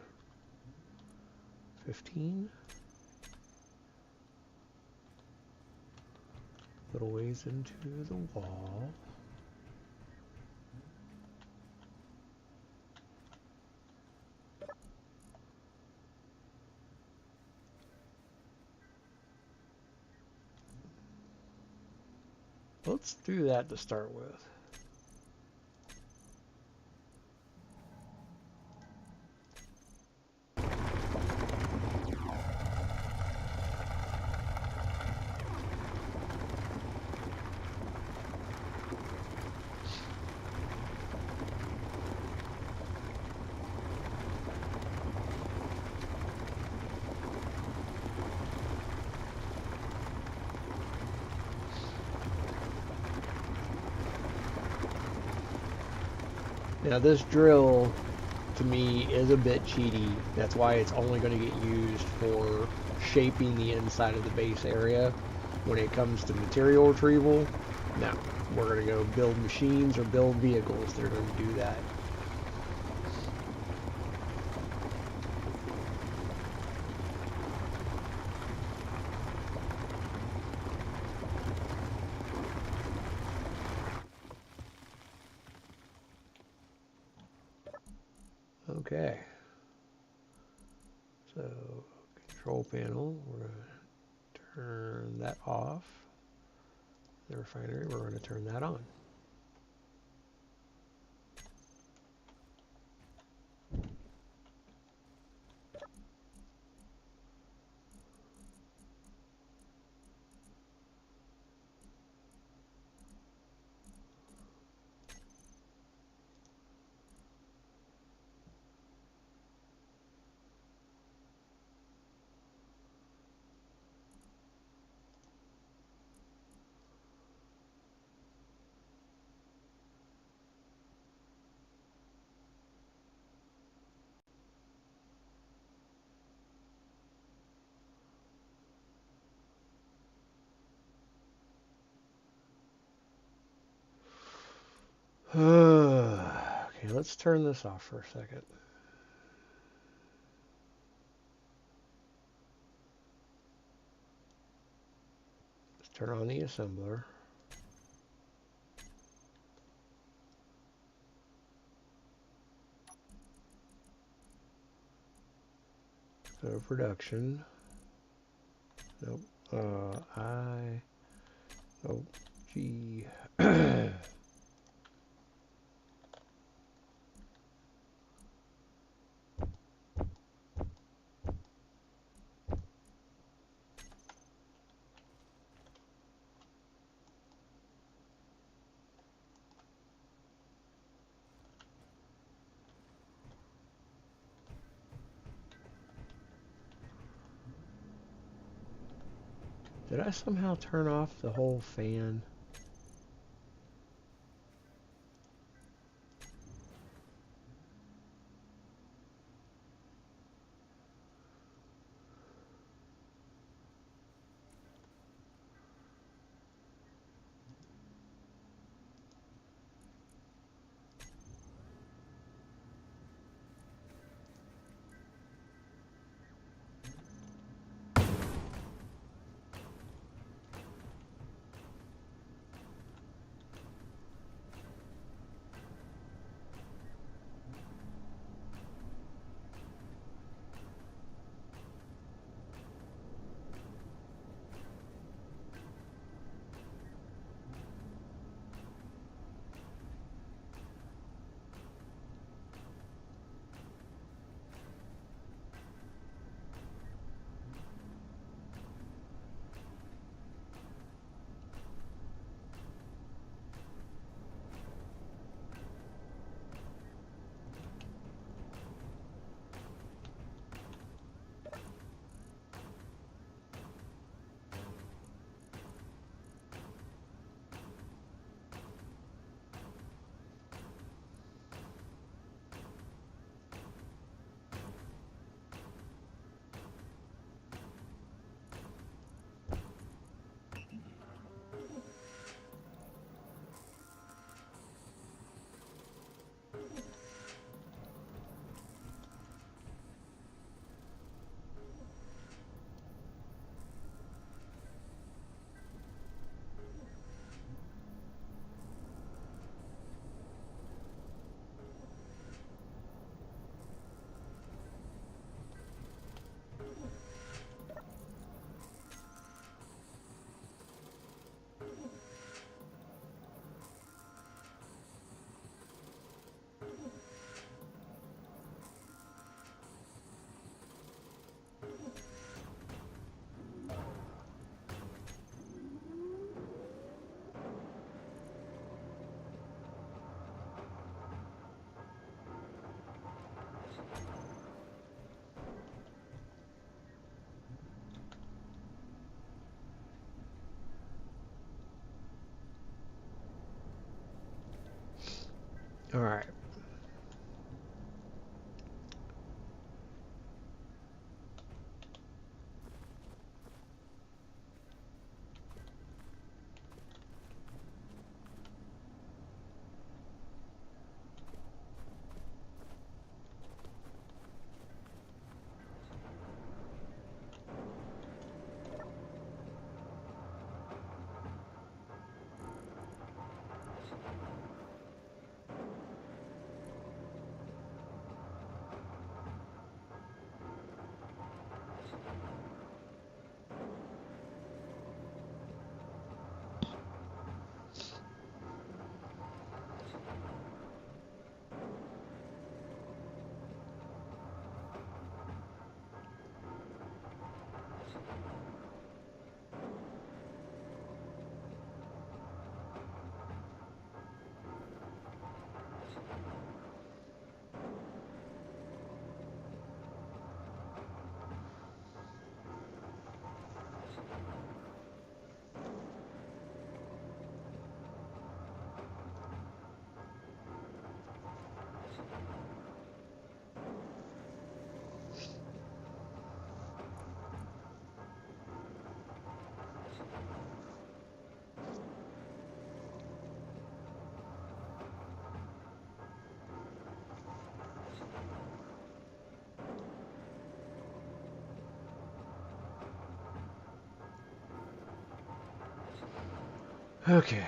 15. Little ways into the wall. Let's do that to start with. Now this drill to me is a bit cheaty. That's why it's only going to get used for shaping the inside of the base area. When it comes to material retrieval, no. We're going to go build machines or build vehicles that are going to do that. Okay. So, control panel, we're going to turn that off. The refinery, we're going to turn that on. Okay, let's turn this off for a second. Let's turn on the assembler. Go to production. Nope. Oh, G. Did I somehow turn off the whole fan? All right. Okay.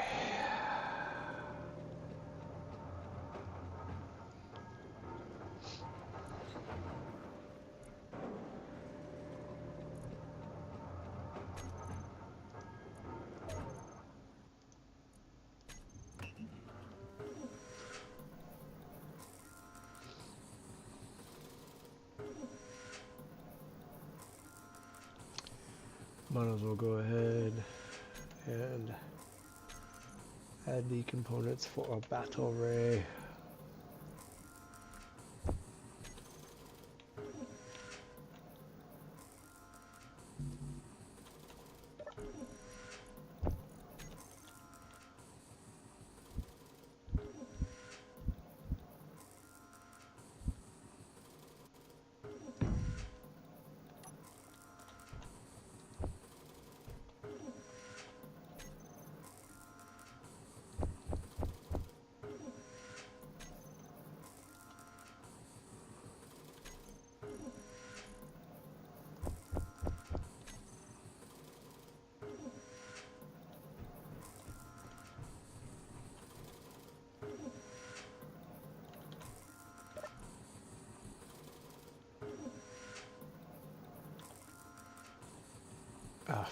Might as well go ahead and add the components for a battle ray. Ah.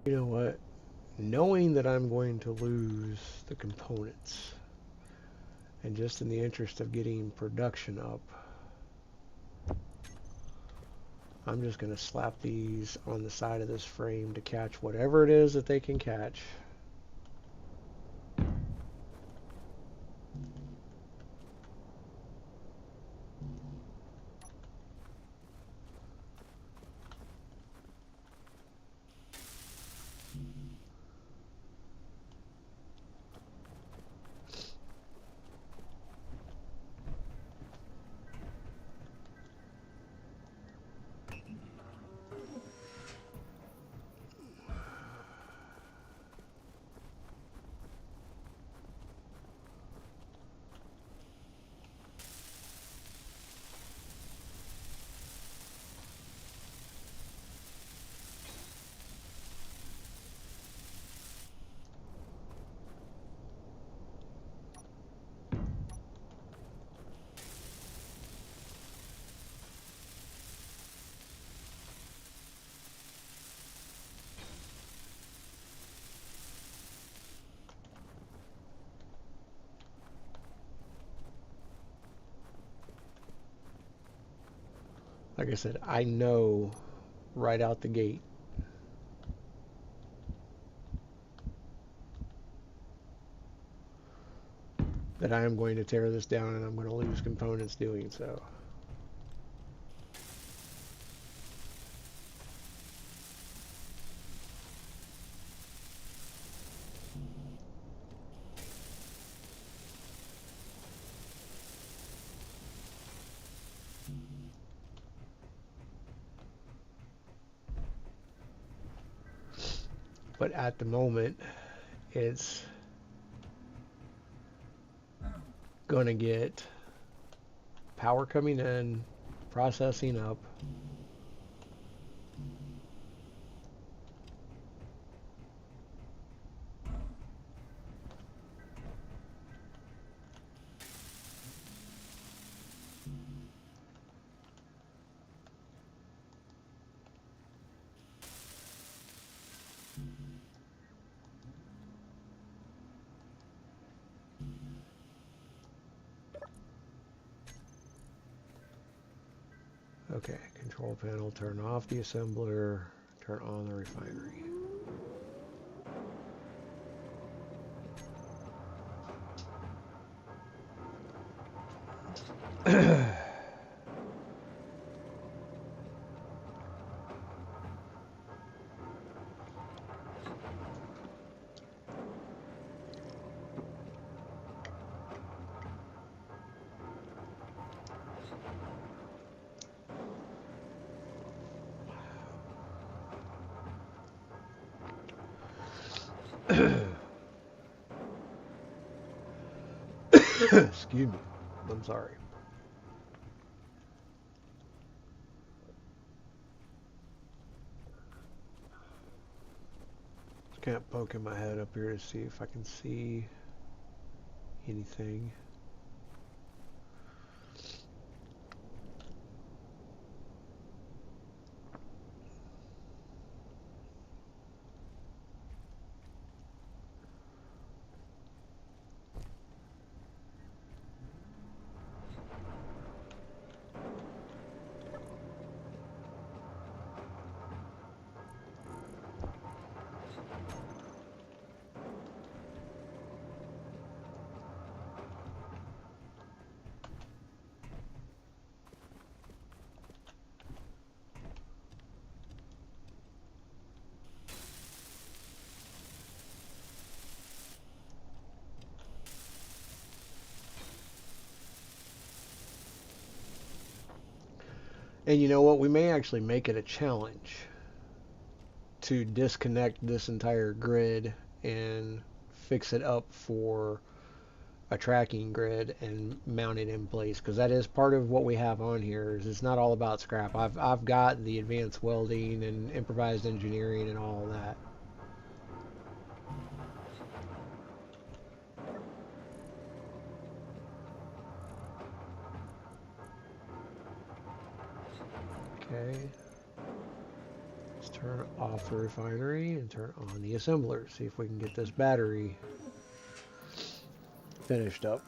You know what? Knowing that I'm going to lose the components, and just in the interest of getting production up, I'm just going to slap these on the side of this frame to catch whatever it is that they can catch. Like I said, I know right out the gate that I am going to tear this down and I'm going to lose components doing so. But at the moment, it's going to get power coming in, processing up. Okay, control panel, turn off the assembler, turn on the refinery. Excuse me. I'm sorry. Just kind of poking my head up here to see if I can see anything. And you know what? We may actually make it a challenge to disconnect this entire grid and fix it up for a tracking grid and mount it in place, because that is part of what we have on here. Is it's not all about scrap. I've got the advanced welding and improvised engineering and all of that. Okay. Let's turn off the refinery and turn on the assembler. See if we can get this battery finished up.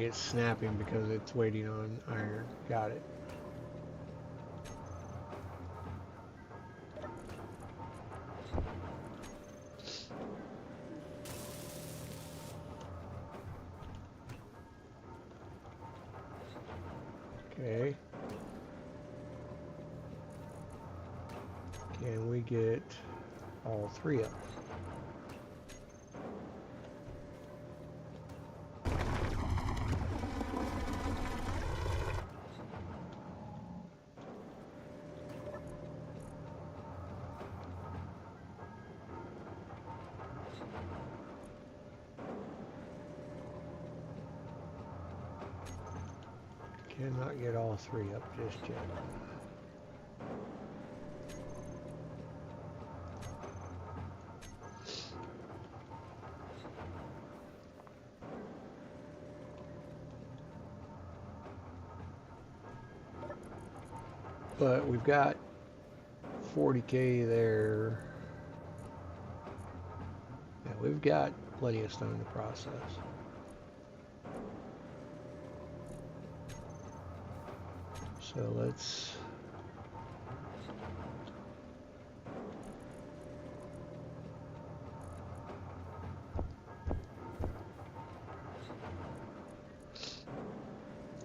Okay, it's snapping because it's waiting on iron. Got it. Okay. Can we get all three up? Cannot get all three up just yet. But we've got 40K there. Yeah, we've got plenty of stone to process. So let's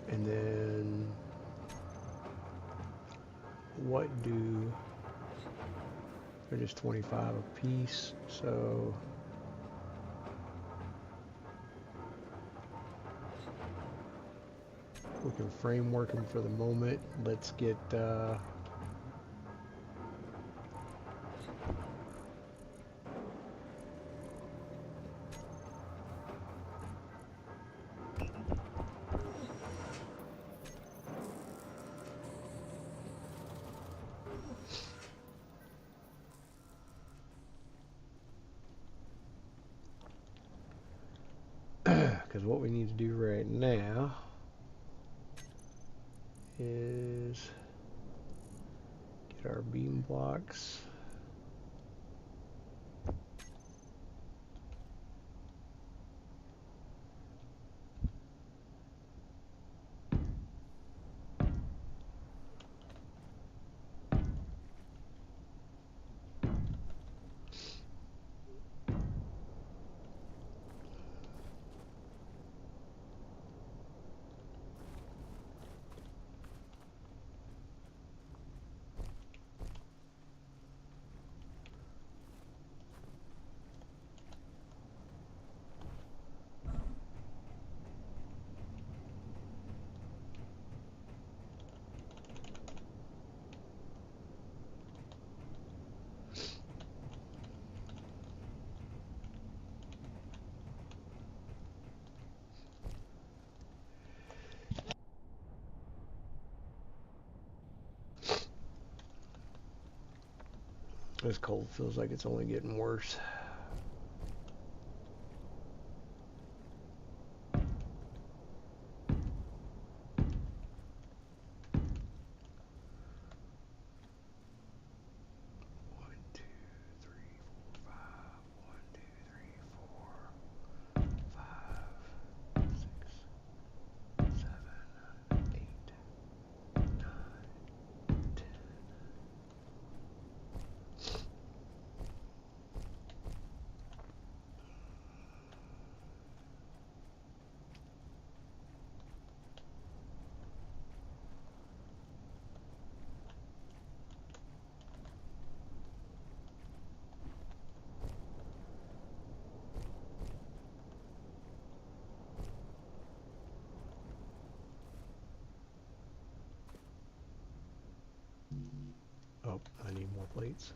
and then what do they're just 25 a piece, so we can framework them for the moment. Let's get because what we need to do right now is get our beam blocks. This cold feels like it's only getting worse. Oh, I need more plates.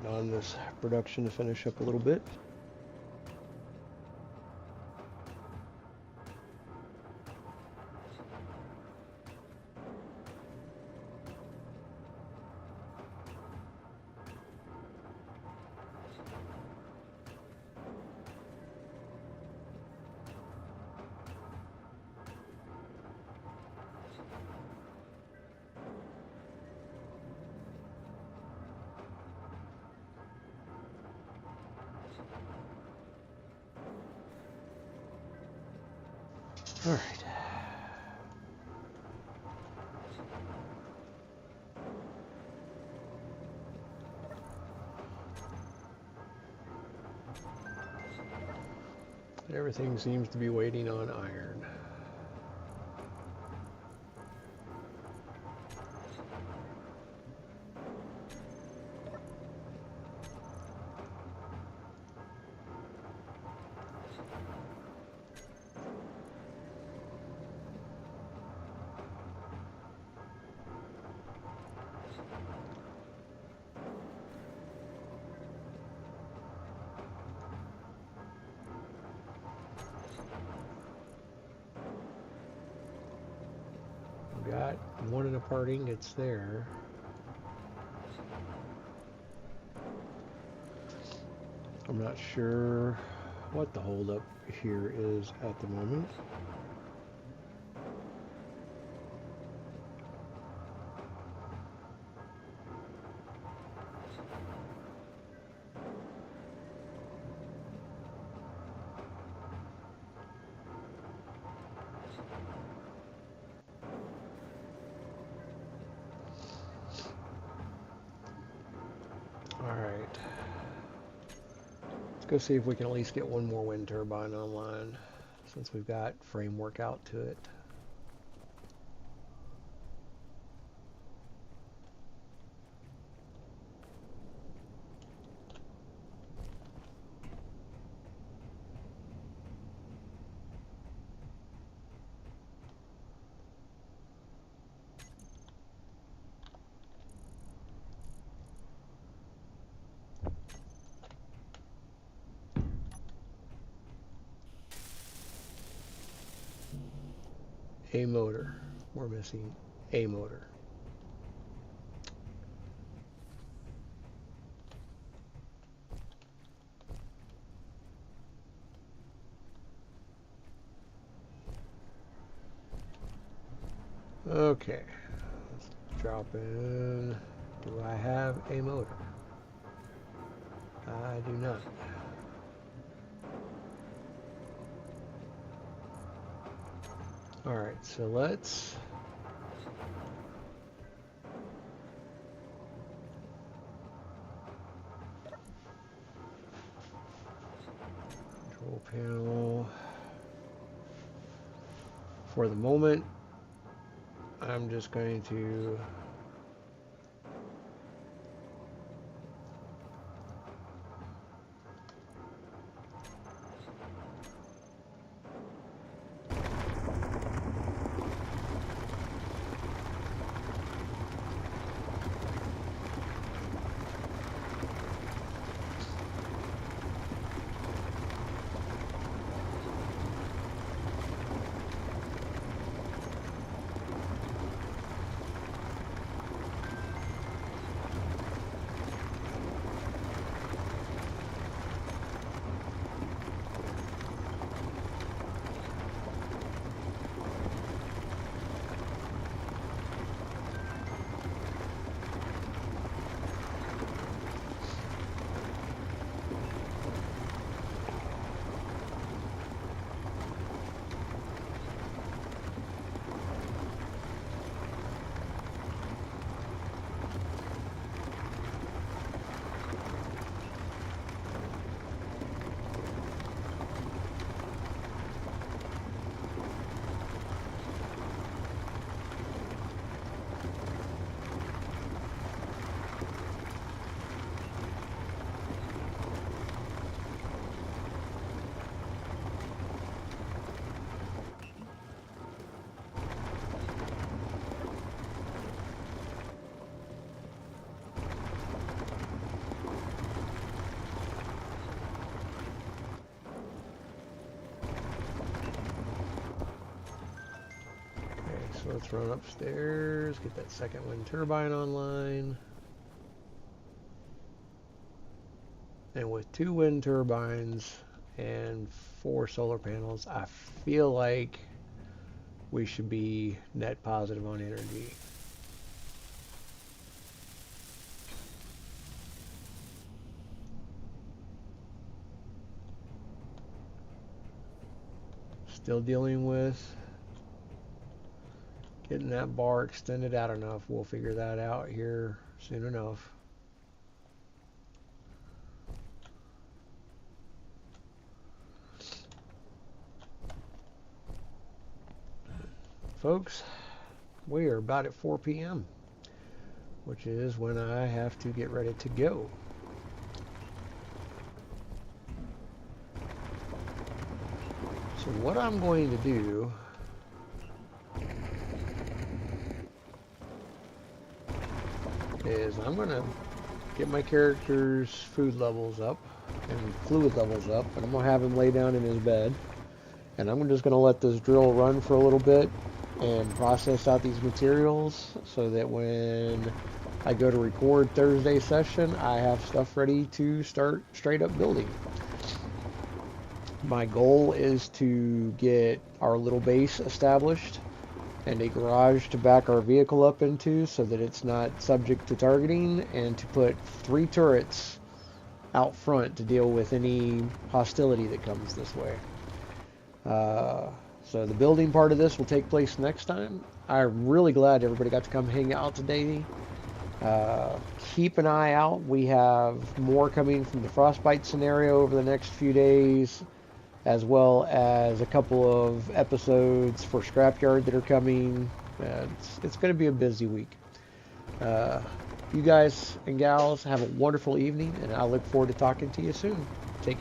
waiting on this production to finish up a little bit. All right. Everything seems to be waiting on iron. Got one of the part ingots there. I'm not sure what the holdup here is at the moment. Alright. Let's go see if we can at least get one more wind turbine online, since we've got framework out to it. A motor. We're missing a motor. Okay. Let's drop in. Do I have a motor? I do not. Alright, so let's control panel. For the moment, I'm just going to let's run upstairs, get that second wind turbine online. And with 2 wind turbines and 4 solar panels, I feel like we should be net positive on energy. Still dealing with getting that bar extended out enough. We'll figure that out here soon enough. Folks, we are about at 4 p.m., which is when I have to get ready to go. So what I'm going to do is I'm going to get my character's food levels up and fluid levels up, and I'm going to have him lay down in his bed. And I'm just going to let this drill run for a little bit and process out these materials so that when I go to record Thursday session, I have stuff ready to start straight up building. My goal is to get our little base established and a garage to back our vehicle up into so that it's not subject to targeting, and to put 3 turrets out front to deal with any hostility that comes this way. So the building part of this will take place next time. I'm really glad everybody got to come hang out today. Keep an eye out. We have more coming from the Frostbite scenario over the next few days, as well as a couple of episodes for Scrapyard that are coming. It's going to be a busy week. You guys and gals have a wonderful evening, and I look forward to talking to you soon.